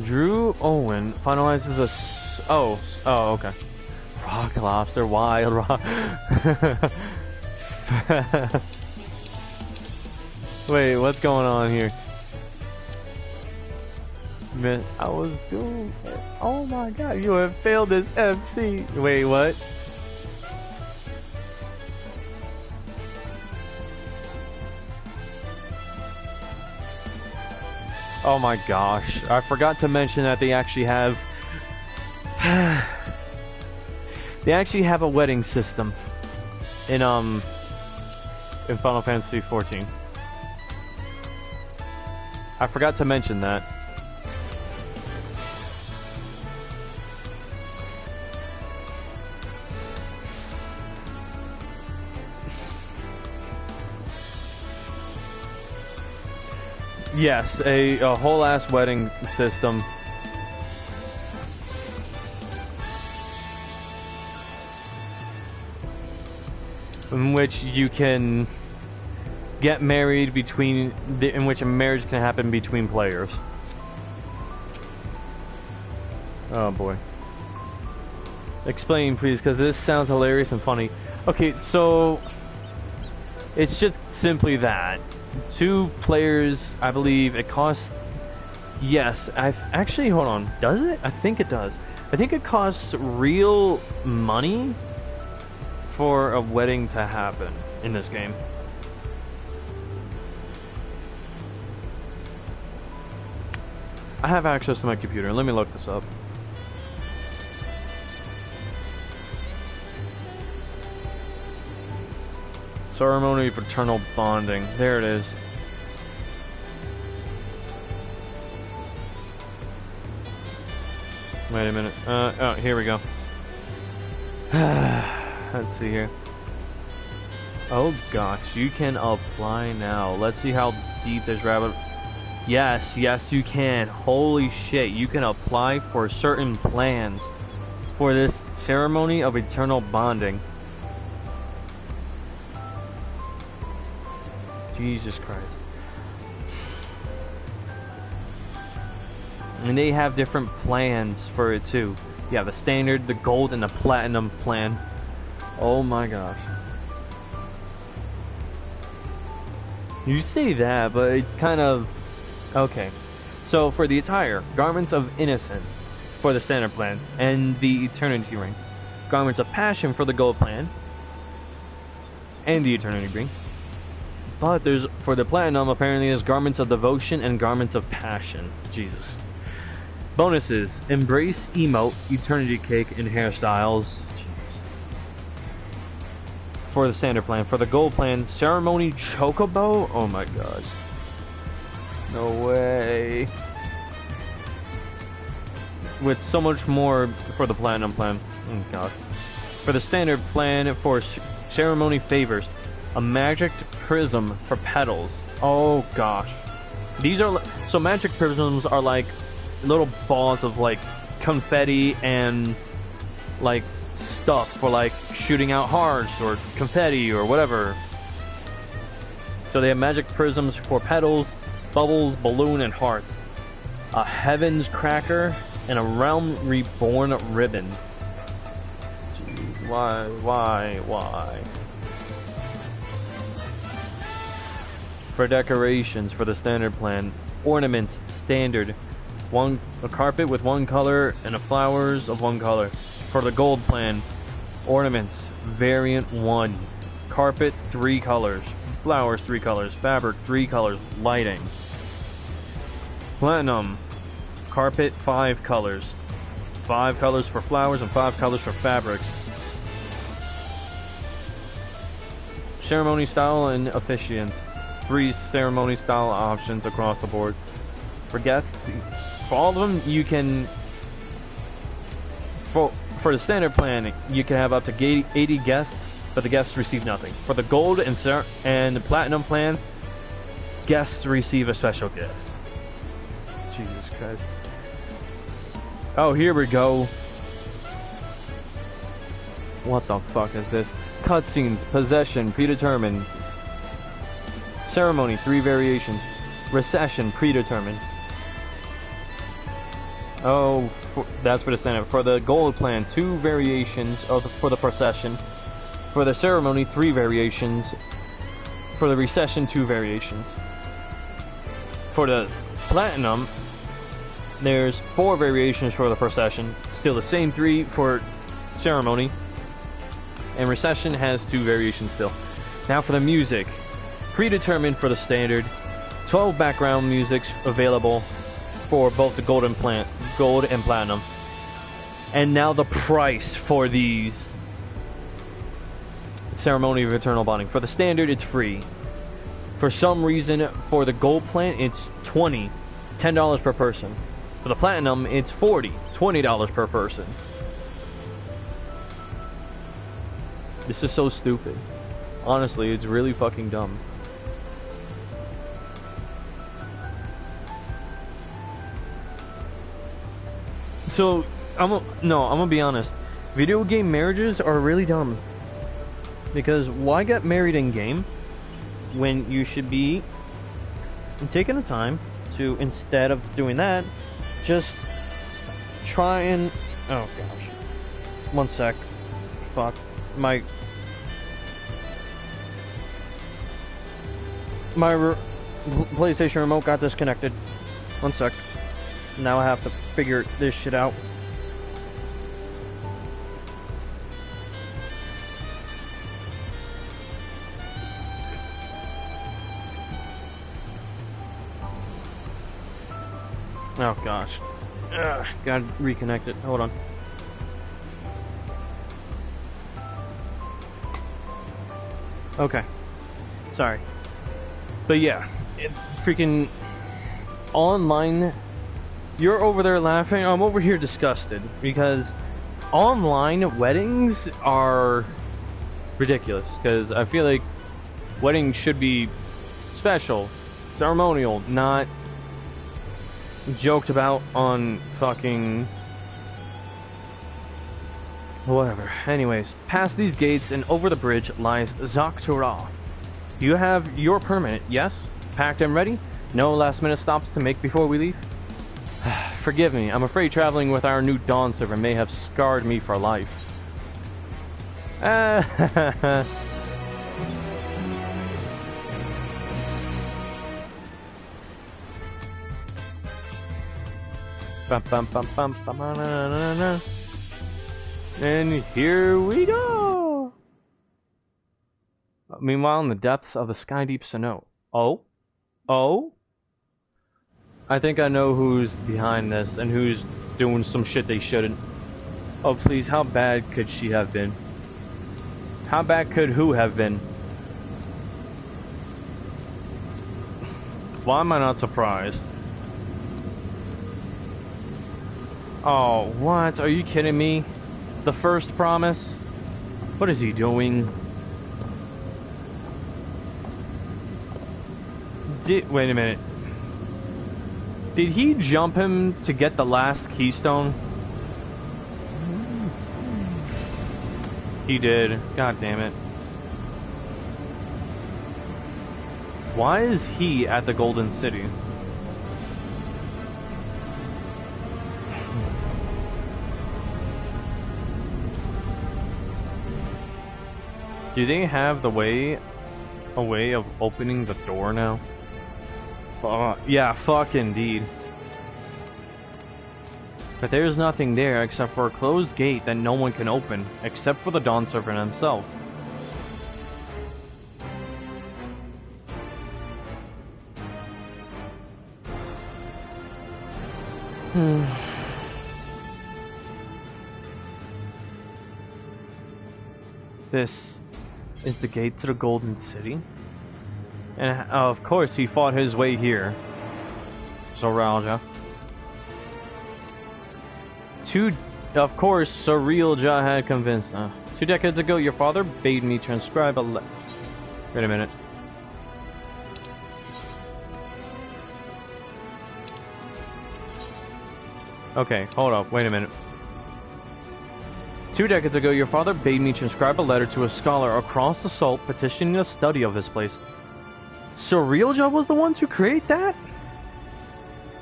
S1: Drew Owen finalizes a... Oh, okay. Rock lobster, wild rock. Wait, what's going on here? Man, I was doing... Oh my god, you have failed this FC. Wait, what? Oh my gosh, I forgot to mention that they actually have... They actually have a wedding system in Final Fantasy XIV. I forgot to mention that. Yes, a whole ass wedding system. In which you can get married between, in which a marriage can happen between players. Oh boy. Explain please, because this sounds hilarious and funny. Okay, so it's just simply that. 2 players, I believe it costs... Yes, actually, hold on. Does it? I think it does. I think it costs real money for a wedding to happen in this game. I have access to my computer. Let me look this up. Ceremony of paternal bonding. There it is. Wait a minute. Oh, here we go. Let's see here. Oh gosh, you can apply now. Let's see how deep this rabbit... Yes, yes you can. Holy shit, you can apply for certain plans for this ceremony of eternal bonding. Jesus Christ. And they have different plans for it too. Yeah, the standard, the gold, and the platinum plan. Oh my gosh. You say that, but it's kind of... Okay. So for the attire, garments of innocence for the standard plan, and the eternity ring. Garments of passion for the gold plan, and the eternity ring. But there's, for the platinum, apparently there's garments of devotion and garments of passion. Jesus. Bonuses: embrace emote, eternity cake, and hairstyles. Jeez. For the standard plan. For the gold plan, ceremony chocobo. Oh my gosh. No way. With so much more for the platinum plan. Oh god. For the standard plan, for ceremony favors, a magic prism for petals. Oh gosh. These are so magic prisms are like little balls of like confetti and like stuff for like shooting out hearts or confetti or whatever. So they have magic prisms for petals, bubbles, balloon, and hearts. A heaven's cracker and a realm reborn ribbon. Jeez, why? For decorations for the standard plan, ornaments standard. A carpet with one color and a flowers of one color. For the gold plan, ornaments variant 1. Carpet 3 colors. Flowers 3 colors. Fabric 3 colors. Lighting. Platinum, carpet 5 colors. 5 colors for flowers and 5 colors for fabrics. Ceremony style and officiant. 3 ceremony style options across the board. For guests, for all of them, you can... for the standard plan, you can have up to 80 guests, but the guests receive nothing. For the gold and the platinum plan, guests receive a special gift. Jesus Christ. Oh, here we go. What the fuck is this? Cutscenes, possession, predetermined. Ceremony, 3 variations. Recession, predetermined. Oh, that's for the Senate. For the gold plan, 2 variations for the procession. For the ceremony, 3 variations. For the recession, 2 variations. For the platinum, there's 4 variations for the procession. Still the same 3 for ceremony. And recession has 2 variations still. Now for the music. Predetermined for the standard. 12 background musics available for both the gold and platinum. And now the price for these. Ceremony of Eternal Bonding. For the standard, it's free. For some reason, for the gold plan, it's $10 per person. For the platinum, it's $20 per person. This is so stupid. Honestly, it's really fucking dumb. So, I'm gonna be honest. Video game marriages are really dumb. Because why get married in game when you should be taking the time to, instead of doing that, just try and... Oh gosh. One sec. Fuck. My PlayStation remote got disconnected. One sec. Now I have to figure this shit out. Oh gosh. Gotta reconnect it. Hold on. Okay. Sorry. But yeah, freaking online, you're over there laughing, I'm over here disgusted, because online weddings are ridiculous, because I feel like weddings should be special, ceremonial, not joked about on fucking whatever. Anyways, past these gates and over the bridge lies Dawntrail. You have your permit, yes? Packed and ready? No last minute stops to make before we leave? Forgive me, I'm afraid traveling with our new Dawn server may have scarred me for life. And here we go! Meanwhile, in the depths of the sky deep Sinnoh. Oh? Oh? I think I know who's behind this and who's doing some shit they shouldn't. Oh please, how bad could she have been? How bad could who have been? Why am I not surprised? Oh, what? Are you kidding me? The first promise? What is he doing? Wait a minute. Did he jump him to get the last keystone? He did. God damn it. Why is he at the Golden City? Do they have a way of opening the door now? Yeah, fuck indeed. But there's nothing there except for a closed gate that no one can open, except for the Dawn Servant himself. This is the gate to the Golden City. And of course he fought his way here. Zoralja. Of course, Surreal Jaw had convinced. 2 decades ago, your father bade me transcribe a Wait a minute. Okay, hold up. Wait a minute. 2 decades ago, your father bade me transcribe a letter to a scholar across the salt petitioning the study of this place. Surreal Jaw was the one to create that?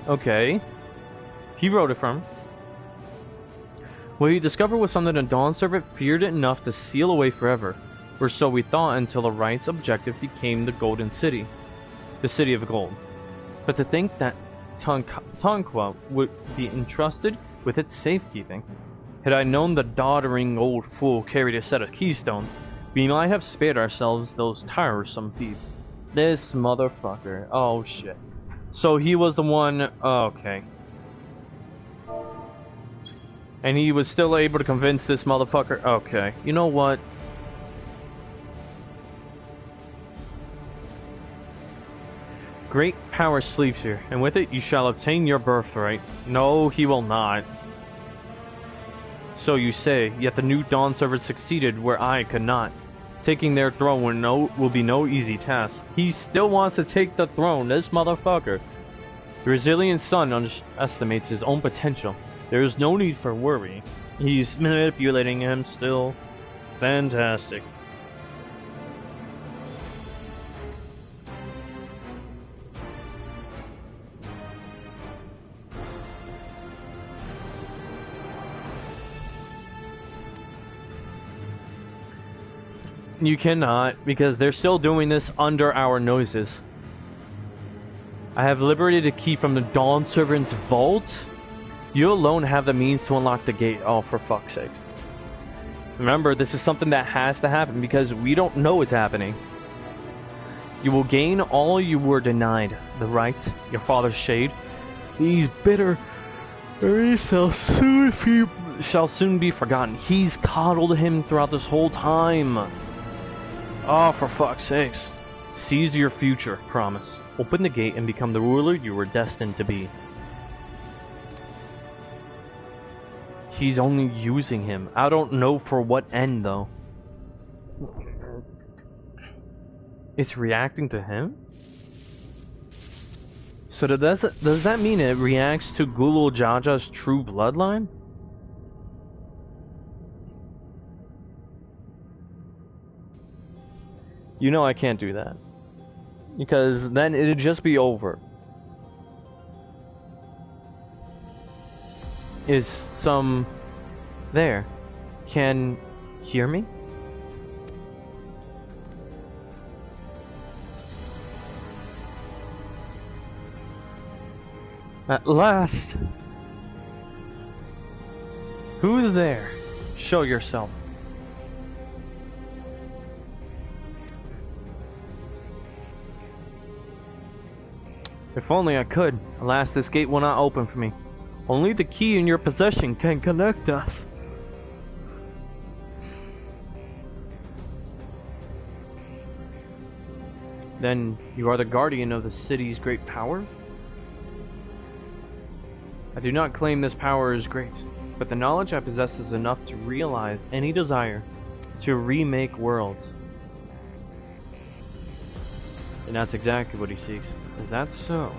S1: Okay. He wrote it from. What he discovered was something the Dawn Servant feared enough to seal away forever. Or so we thought until the right's objective became the Golden City. The City of Gold. But to think that Tonqua would be entrusted with its safekeeping. Had I known the doddering old fool carried a set of keystones, we might have spared ourselves those tiresome feats. This motherfucker. Oh shit. So he was the one... Oh, okay. And he was still able to convince this motherfucker. Okay. You know what? Great power sleeps here, and with it you shall obtain your birthright. No, he will not. So you say, yet the new Dawn Servant succeeded where I could not. Taking their throne will be no easy task. He still wants to take the throne, this motherfucker. The resilient son underestimates his own potential. There is no need for worry. He's manipulating him still. Fantastic. You cannot, because they're still doing this under our noses. I have liberated a key from the Dawn Servant's vault. You alone have the means to unlock the gate. Oh, for fuck's sakes. Remember, this is something that has to happen because we don't know it's happening. You will gain all you were denied. The right, your father's shade. He's bitter. He shall soon be forgotten. He's coddled him throughout this whole time. Oh, for fuck's sakes. Seize your future, promise. Open the gate and become the ruler you were destined to be. He's only using him. I don't know for what end, though. It's reacting to him? So does that mean it reacts to Gulul Jaja's true bloodline? You know I can't do that. Because then it'd just be over. Is some... There. Can... hear me? At last! Who's there? Show yourself. If only I could. Alas, this gate will not open for me. Only the key in your possession can connect us. Then you are the guardian of the city's great power? I do not claim this power is great, but the knowledge I possess is enough to realize any desire to remake worlds. And that's exactly what he seeks. Is that so?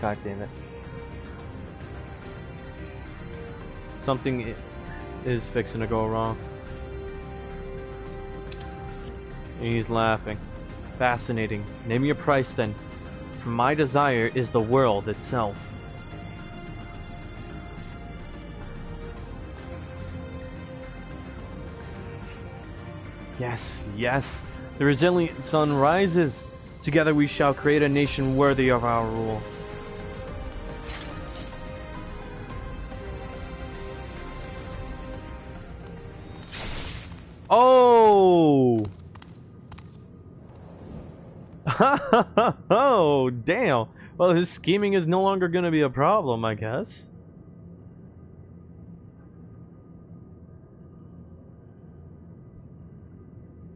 S1: God damn it. Something is fixing to go wrong. And he's laughing. Fascinating. Name your price then. For my desire is the world itself. Yes, yes. The resilient sun rises. Together we shall create a nation worthy of our rule. Oh! Oh, damn. Well, his scheming is no longer going to be a problem, I guess.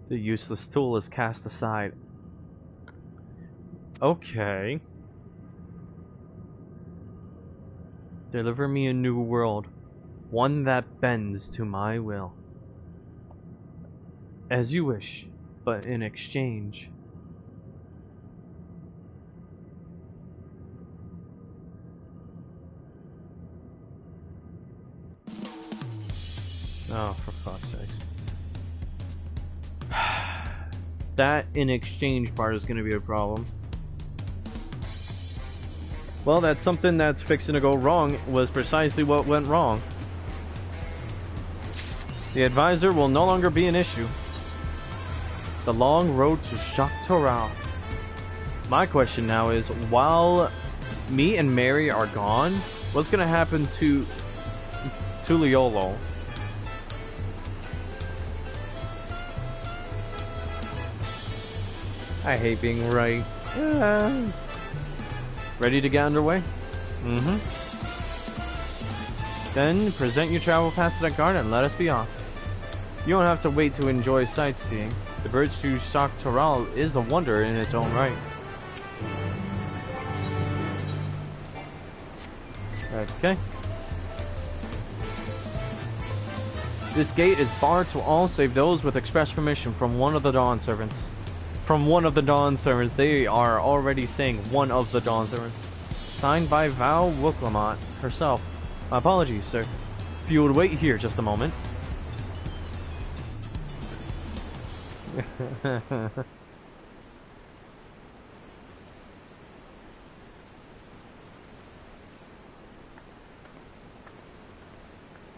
S1: The useless tool is cast aside. Okay. Deliver me a new world, one that bends to my will. As you wish, but in exchange. Oh, for fuck's sake. That in exchange part is going to be a problem. Well, that's something that's fixing to go wrong, was precisely what went wrong. The advisor will no longer be an issue. The long road to Dawntrail. My question now is, while me and Mary are gone, what's going to happen to Tuliolo? I hate being right. Ready to get underway? Mm-hmm. Then present your travel pass to that guard and let us be off. You don't have to wait to enjoy sightseeing. The bridge to Dawntrail is a wonder in its own right. Okay. This gate is barred to all save those with express permission from one of the Dawn servants. From one of the Dawn servants. They are already saying one of the Dawn servants. Signed by Val Wooklamat herself. My apologies, sir. If you would wait here just a moment.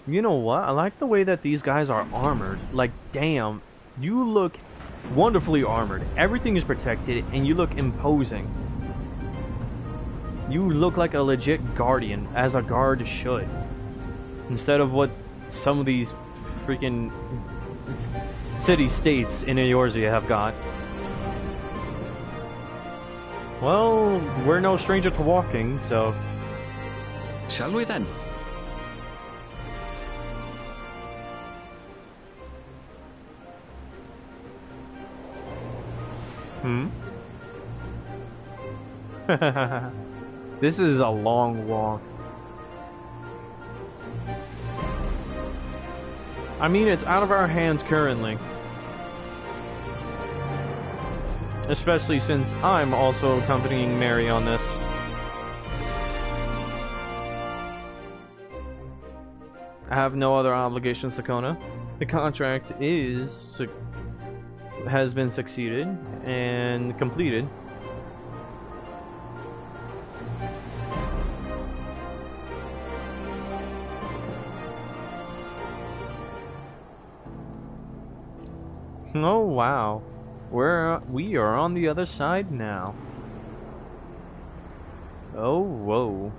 S1: You know what? I like the way that these guys are armored. Like, damn. You look wonderfully armored. Everything is protected, and you look imposing. You look like a legit guardian, as a guard should. Instead of what some of these freaking city-states in Eorzea have got. Well, we're no stranger to walking, so...
S8: Shall we then?
S1: This is a long walk. I mean, it's out of our hands currently. Especially since I'm also accompanying Mary on this. I have no other obligations to Kona. The contract has been succeeded and completed. Oh wow, we are on the other side now. Oh whoa.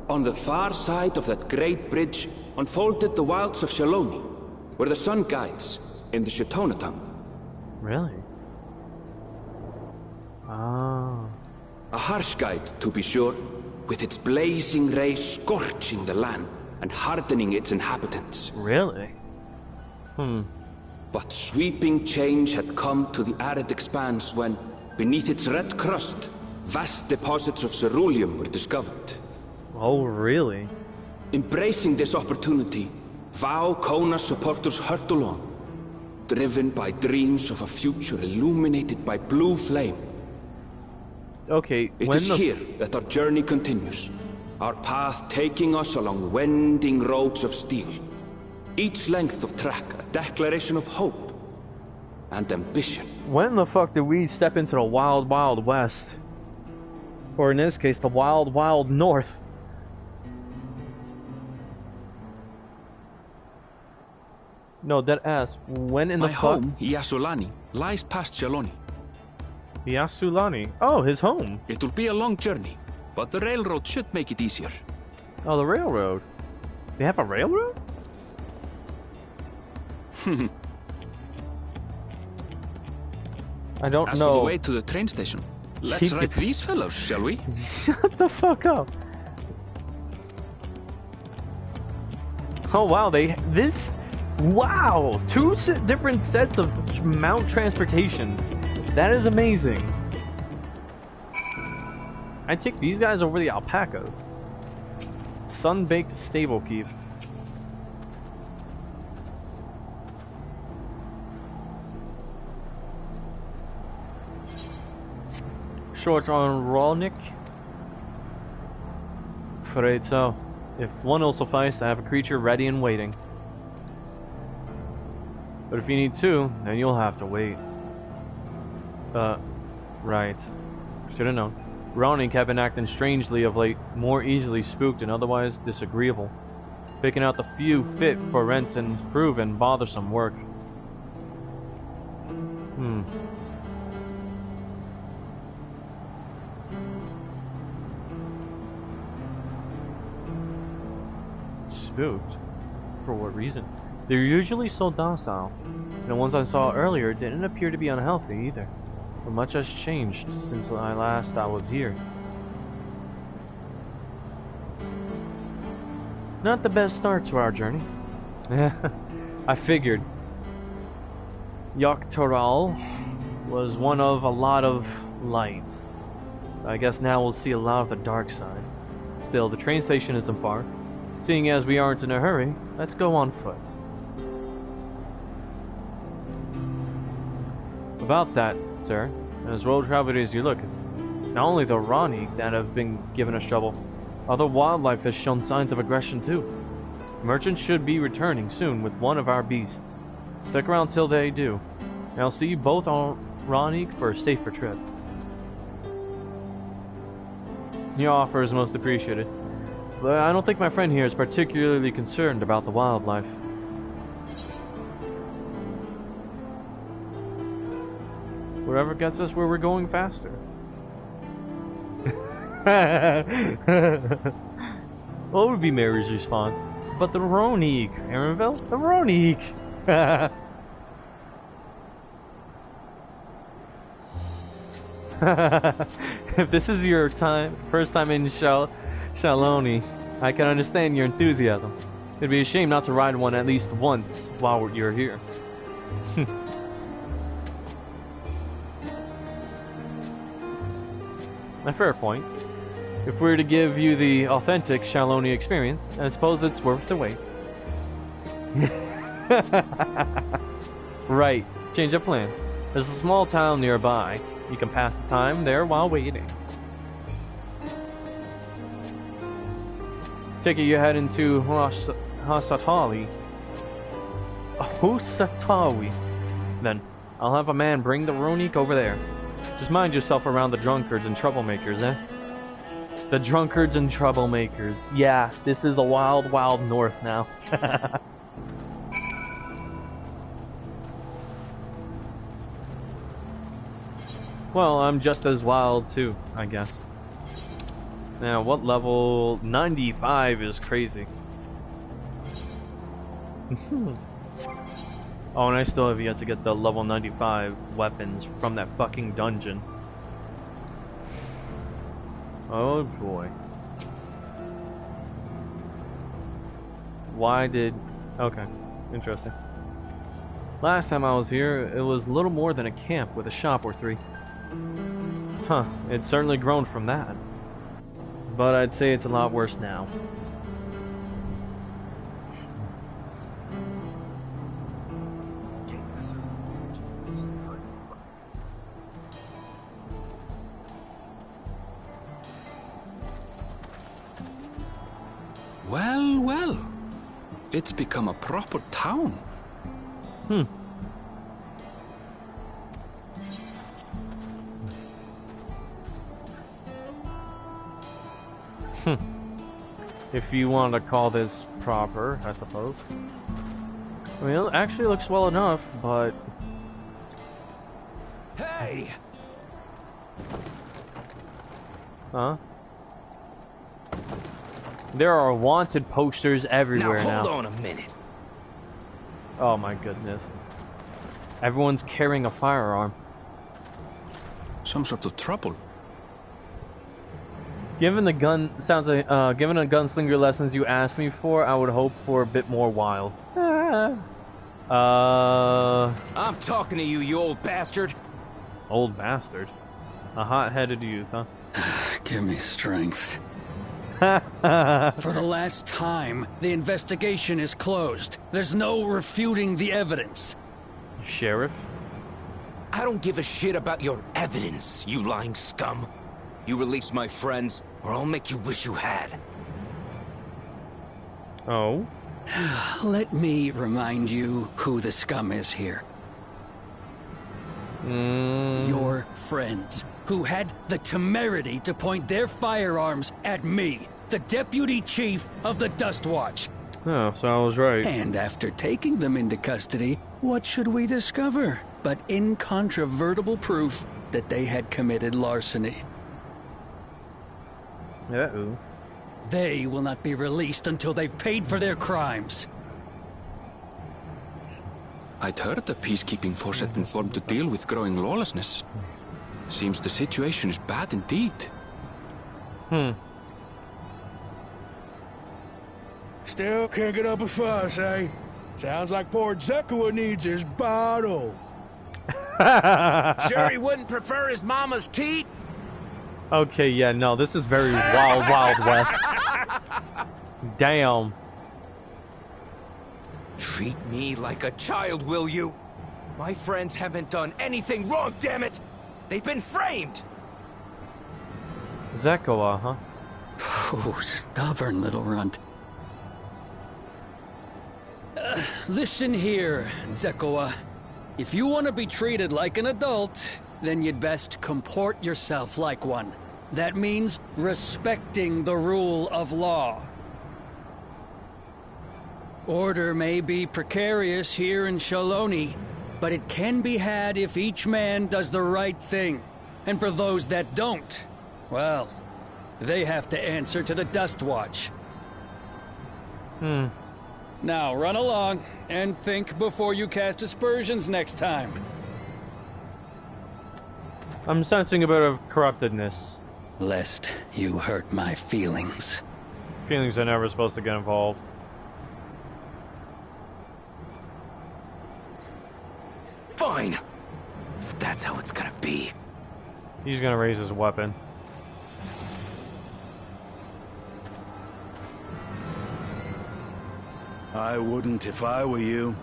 S8: On the far side of that great bridge unfolded the wilds of Shaloni, where the sun guides in the Shitonatung.
S1: Really? Ah.
S8: A harsh guide, to be sure, with its blazing rays scorching the land and hardening its inhabitants.
S1: Really?
S8: But sweeping change had come to the arid expanse when, beneath its red crust, vast deposits of ceruleum were discovered.
S1: Oh, really?
S8: Embracing this opportunity, Vau Kona supporters hurtle on, driven by dreams of a future illuminated by blue flame.
S1: Okay,
S8: it is here that our journey continues, our path taking us along winding roads of steel. Each length of track a declaration of hope and ambition.
S1: When the fuck did we step into the wild, wild west? Or in this case, the wild, wild north? No, dead ass. When in the fuck?
S8: My home, Yasulani, lies past Shaloni.
S1: Yasulani? Oh, his home.
S8: It will be a long journey, but the railroad should make it easier.
S1: Oh, the railroad. They have a railroad? I don't
S8: As
S1: know.
S8: for the way to the train station, let's ride these fellows, shall we?
S1: Shut the fuck up. Oh wow, wow, two different sets of mount transportation. That is amazing. I take these guys over the alpacas. sun-baked stable keep. Short on Rolnik. Afraid so. If one will suffice, I have a creature ready and waiting. But if you need two, then you'll have to wait. Right. Should've known. Rolnik have been acting strangely of late, more easily spooked and otherwise disagreeable. Picking out the few fit for Renton's proven bothersome work. Spooked? For what reason? They're usually so docile, and the ones I saw earlier didn't appear to be unhealthy either. But much has changed since I was here. Not the best start to our journey. I figured. Dawntrail was one of a lot of light. I guess now we'll see a lot of the dark side. Still, the train station isn't far. Seeing as we aren't in a hurry, let's go on foot. About that, sir, as well traveled as you look, it's not only the Rani that have been giving us trouble. Other wildlife has shown signs of aggression too. Merchants should be returning soon with one of our beasts. Stick around till they do, and I'll see you both on Rani for a safer trip. Your offer is most appreciated, but I don't think my friend here is particularly concerned about the wildlife. Whatever gets us where we're going faster. What would be Mary's response? But the Ronik, Aaronville? The Ronik! If this is your first time in Shaloni, I can understand your enthusiasm. It'd be a shame not to ride one at least once while you're here. A fair point. If we're to give you the authentic Shaloni experience, I suppose it's worth the wait. Right, change of plans. There's a small town nearby. You can pass the time there while waiting. Take it you head into Husatawi. Then, I'll have a man bring the Ronik over there. Just mind yourself around the drunkards and troublemakers, eh? The drunkards and troublemakers. Yeah, this is the wild, wild north now. Well, I'm just as wild too, I guess. Now, what level? 95 is crazy. Oh, and I still have yet to get the level 95 weapons from that fucking dungeon. Oh boy. Why did... Okay, interesting. Last time I was here, it was little more than a camp with a shop or three. Huh, it's certainly grown from that. But I'd say it's a lot worse now.
S8: Well, well. It's become a proper town.
S1: If you want to call this proper, I suppose. I mean, it actually looks well enough, but...
S4: Hey!
S1: Huh? There are wanted posters everywhere now.
S11: Hold on a minute.
S1: Oh my goodness. Everyone's carrying a firearm.
S8: Some sort of trouble.
S1: Given the given the gunslinger lessons you asked me for, I would hope for a bit more wild.
S11: I'm talking to you, you old bastard.
S1: Old bastard? A hot-headed youth, huh?
S12: Give me strength. For the last time, the investigation is closed. There's no refuting the evidence.
S1: Sheriff?
S11: I don't give a shit about your evidence, you lying scum. You release my friends, or I'll make you wish you had.
S1: Oh?
S12: Let me remind you who the scum is here. Your friends, who had the temerity to point their firearms at me, the deputy chief of the Dust Watch.
S1: Oh, so I was right.
S12: And after taking them into custody, what should we discover but incontrovertible proof that they had committed larceny?
S1: Uh-oh.
S12: They will not be released until they've paid for their crimes.
S8: I'd heard the peacekeeping force had been formed to deal with growing lawlessness. Seems the situation is bad indeed.
S3: Still can't get up a fuss, eh? Sounds like poor Zekua needs his bottle.
S11: Sure he wouldn't prefer his mama's teat?
S1: Okay, yeah, no, this is very wild, wild west. Damn.
S11: Treat me like a child, will you? My friends haven't done anything wrong, damn it! They've been framed!
S1: Zekua, huh?
S12: Oh, stubborn little runt. Listen here, Zekua. If you want to be treated like an adult, then you'd best comport yourself like one. That means respecting the rule of law. Order may be precarious here in Shaloni, but it can be had if each man does the right thing. And for those that don't, well, they have to answer to the Dust Watch. Now run along and think before you cast aspersions next time.
S1: I'm sensing a bit of corruptedness.
S12: Lest you hurt my feelings.
S1: Feelings are never supposed to get involved.
S11: Fine! If that's how it's gonna be.
S1: He's gonna raise his weapon.
S13: I wouldn't if I were you.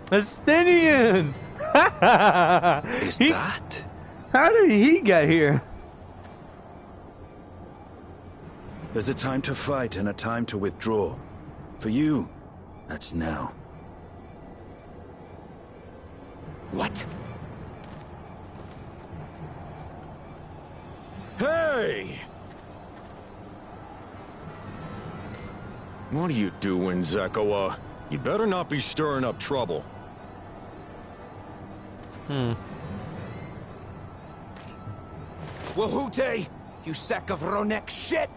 S1: Estinian!
S8: Is that?
S1: How did he get here?
S13: There's a time to fight and a time to withdraw. For you, that's now.
S11: What? Hey!
S14: What are you doing, Zekua? You better not be stirring up trouble.
S11: Wahute, you sack of Ronek shit!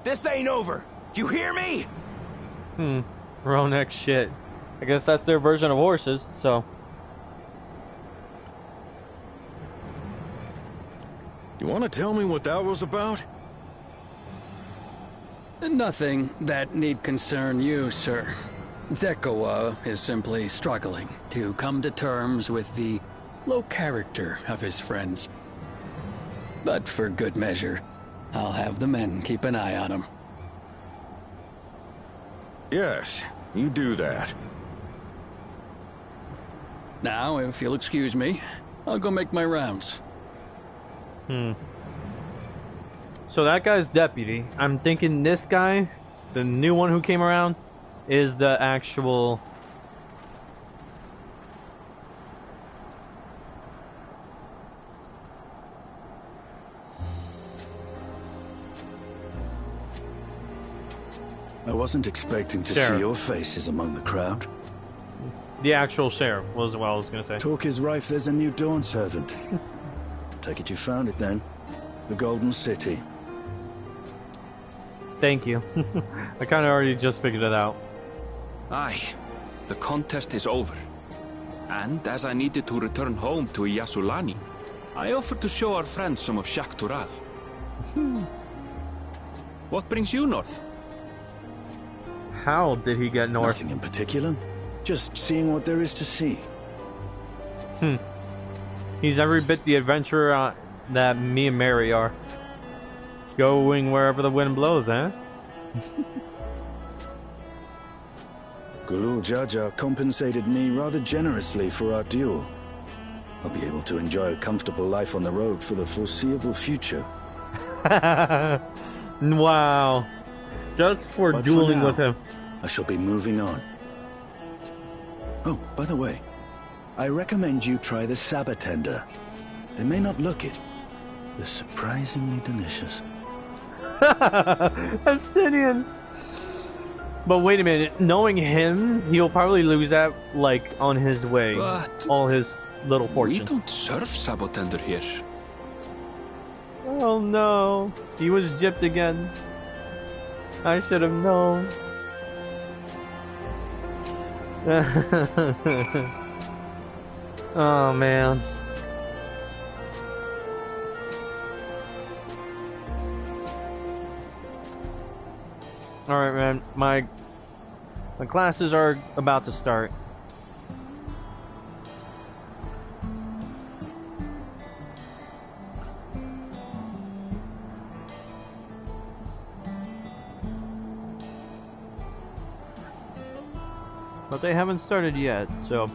S11: This ain't over! You hear me?
S1: Ronek shit. I guess that's their version of horses, so.
S14: You want to tell me what that was about?
S12: Nothing that need concern you, sir. Zekua is simply struggling to come to terms with the low character of his friends. But for good measure, I'll have the men keep an eye on him.
S14: Yes, you do that.
S12: Now, if you'll excuse me, I'll go make my rounds.
S1: So that guy's deputy. I'm thinking this guy, the new one who came around, is the actual...
S13: I wasn't expecting to
S1: Sheriff.
S13: see your faces among the crowd.
S1: The actual sheriff was what I was gonna say.
S13: Talk is rife, there's a new Dawn servant. Take it you found it then. The Golden City.
S1: Thank you. I kinda already just figured it out.
S8: Aye, the contest is over. And as I needed to return home to Yasulani, I offered to show our friends some of Shak Tural. What brings you north?
S1: How did he get north?
S13: Nothing in particular. Just seeing what there is to see.
S1: He's every bit the adventurer that me and Mary are. Going wherever the wind blows, eh?
S13: Gulul Jaja compensated me rather generously for our duel. I'll be able to enjoy a comfortable life on the road for the foreseeable future.
S1: Wow. Just for
S13: But
S1: dueling
S13: now,
S1: with him.
S13: I shall be moving on. Oh, by the way, I recommend you try the Sabatender. They may not look it. They're surprisingly delicious.
S1: Abstinian. But wait a minute, knowing him, he'll probably lose that, like, on his way.
S8: But
S1: all his little fortune.
S8: We don't serve Sabotender here.
S1: Oh no, he was gypped again. I should have known. Oh man. Alright man, my classes are about to start. But they haven't started yet, so...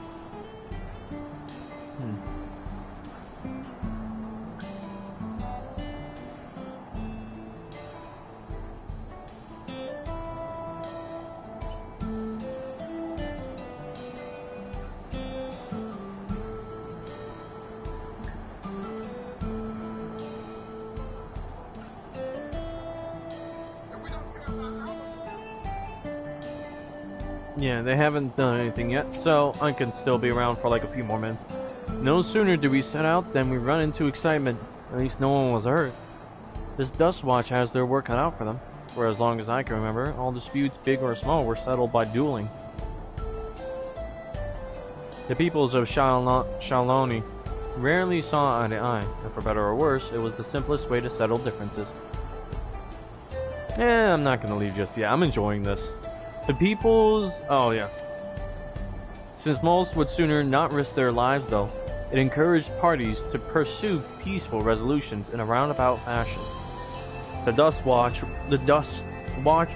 S1: Yeah, they haven't done anything yet, so I can still be around for like a few more minutes. No sooner do we set out than we run into excitement. At least no one was hurt. This Dust Watch has their work cut out for them. For as long as I can remember, all disputes, big or small, were settled by dueling. The peoples of Shaloni rarely saw eye to eye, and for better or worse, it was the simplest way to settle differences. I'm not gonna leave just yet. I'm enjoying this. The peoples... oh yeah. Since most would sooner not risk their lives though, it encouraged parties to pursue peaceful resolutions in a roundabout fashion. The Dust Watch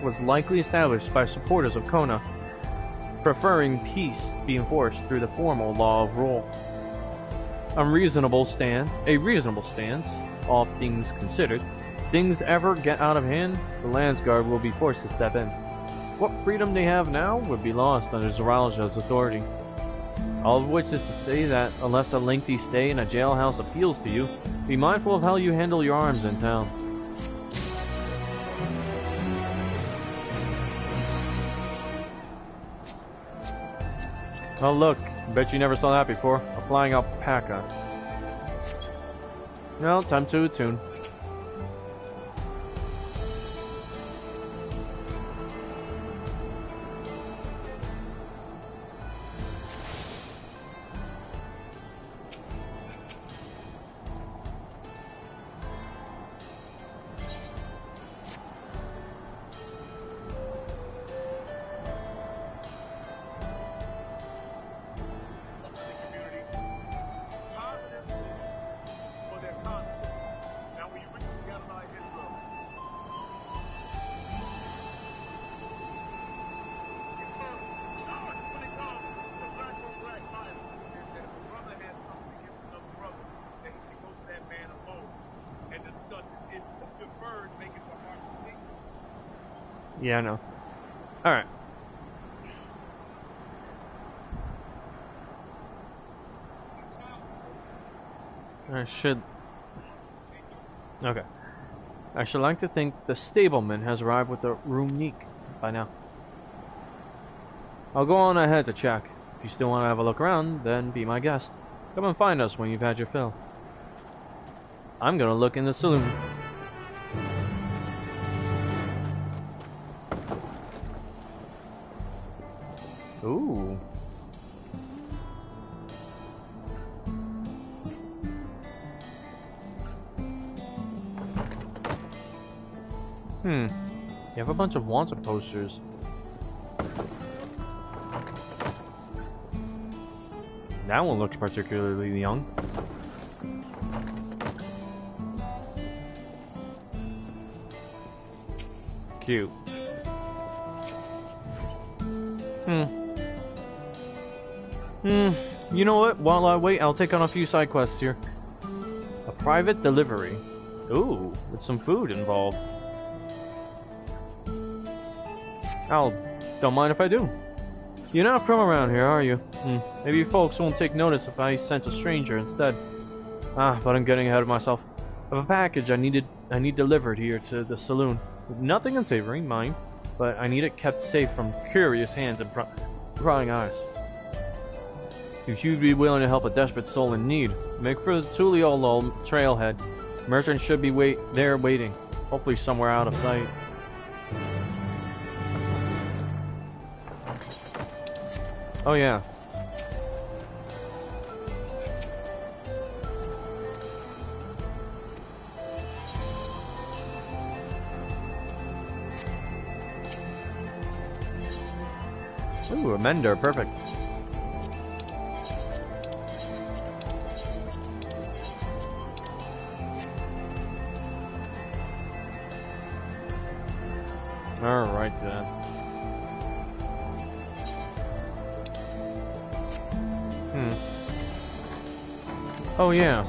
S1: was likely established by supporters of Kona, preferring peace be enforced through the formal law of rule. A reasonable stance, all things considered. Things ever get out of hand, the Landsguard will be forced to step in. What freedom they have now would be lost under Zoralja's authority. All of which is to say that, unless a lengthy stay in a jailhouse appeals to you, be mindful of how you handle your arms in town. Oh look, bet you never saw that before. A flying alpaca. Well, time to attune. Yeah, I know. Alright. I should... okay. I should like to think the stableman has arrived with the Runique by now. I'll go on ahead to check. If you still want to have a look around, then be my guest. Come and find us when you've had your fill. I'm gonna look in the saloon. Ooh. You have a bunch of wanted posters. That one looks particularly young. cute. You know what? While I wait, I'll take on a few side quests here. A private delivery. Ooh, with some food involved. Don't mind if I do. You're not from around here, are you? Maybe folks won't take notice if I sent a stranger instead. But I'm getting ahead of myself. I have a package I need delivered here to the saloon. Nothing unsavory, mind, but I need it kept safe from curious hands and prying eyes. If you'd be willing to help a desperate soul in need, make for the Dawntrail trailhead. Merchant should be there waiting, hopefully somewhere out of sight. Oh yeah. Ooh, a mender, perfect. Alright then. Oh yeah.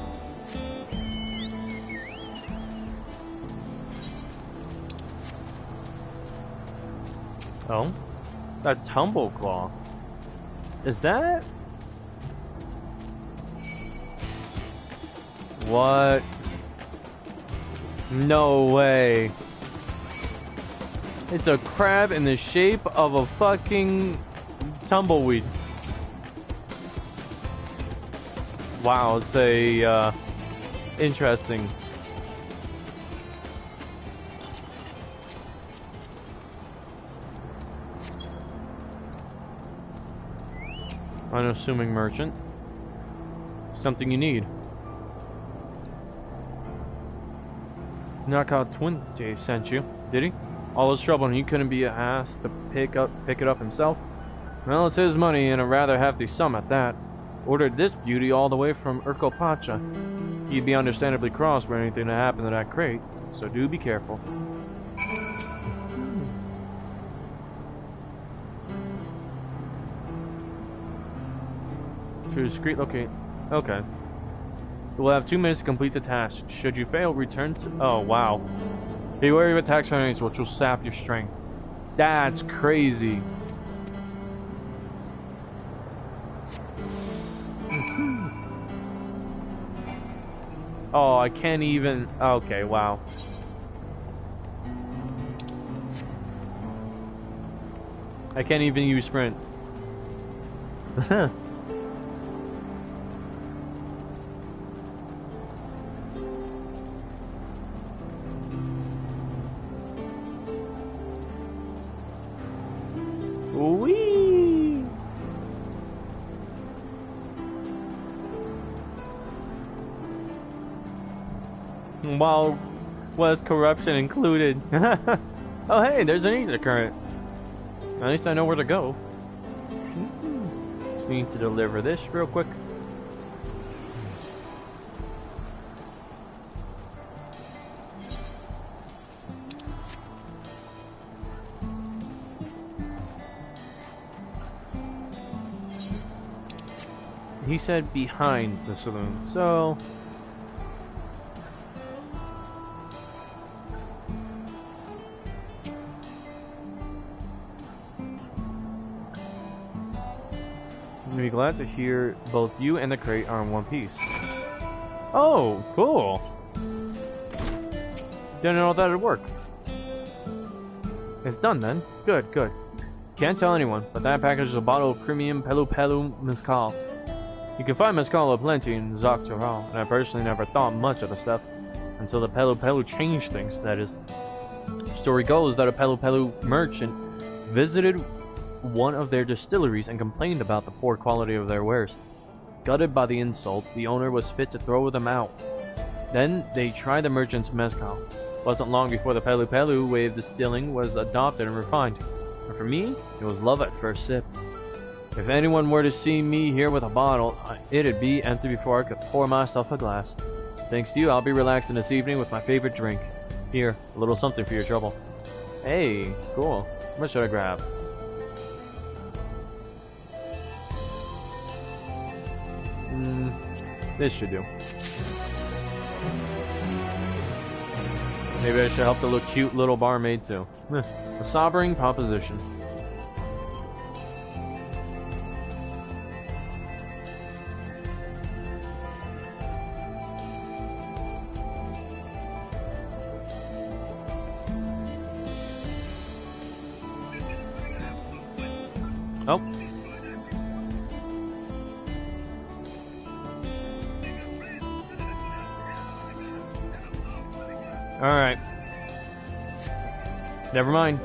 S1: Oh? That's Humbleclaw. Is that? What? No way. It's a crab in the shape of a fucking tumbleweed. Wow, it's a interesting. Unassuming merchant. Something you need. Knockout Twente sent you, did he? All this trouble and he couldn't be asked to pick it up himself? Well, it's his money and a rather hefty sum at that. Ordered this beauty all the way from Pacha. He'd be understandably cross for anything to happen to that crate, so do be careful. To discreet locate. Okay. We'll have 2 minutes to complete the task. Should you fail, return to... Oh, wow. Be wary of attacks from enemies, which will sap your strength. That's crazy. Oh, I can't even... Okay, wow. I can't even use sprint. Whee! While was corruption included? Oh hey, there's an ether current. At least I know where to go. Just need to deliver this real quick. He said behind the saloon, so... I'm be glad to hear both you and the crate are in one piece. Oh, cool! Didn't know that'd work. It's done then. Good, good. Can't tell anyone, but that package is a bottle of premium Pelu Pelu Mezcal. You can find Mezcal aplenty in Dawntrail, and I personally never thought much of the stuff until the Pelu Pelu changed things, that is. Story goes that a Pelu Pelu merchant visited one of their distilleries and complained about the poor quality of their wares. Gutted by the insult, the owner was fit to throw them out. Then they tried the merchant's mezcal. Wasn't long before the Pelu Pelu way of distilling was adopted and refined. And for me, it was love at first sip. If anyone were to see me here with a bottle, it'd be empty before I could pour myself a glass. Thanks to you, I'll be relaxing this evening with my favorite drink. Here, a little something for your trouble. Hey, cool. What should I grab? This should do. Maybe I should help the little cute little barmaid too. A sobering proposition. Oh. Alright. Never mind.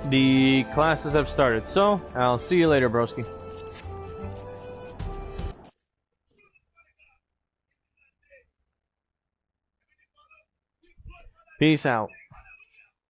S1: The classes have started, so I'll see you later, broski. Peace out.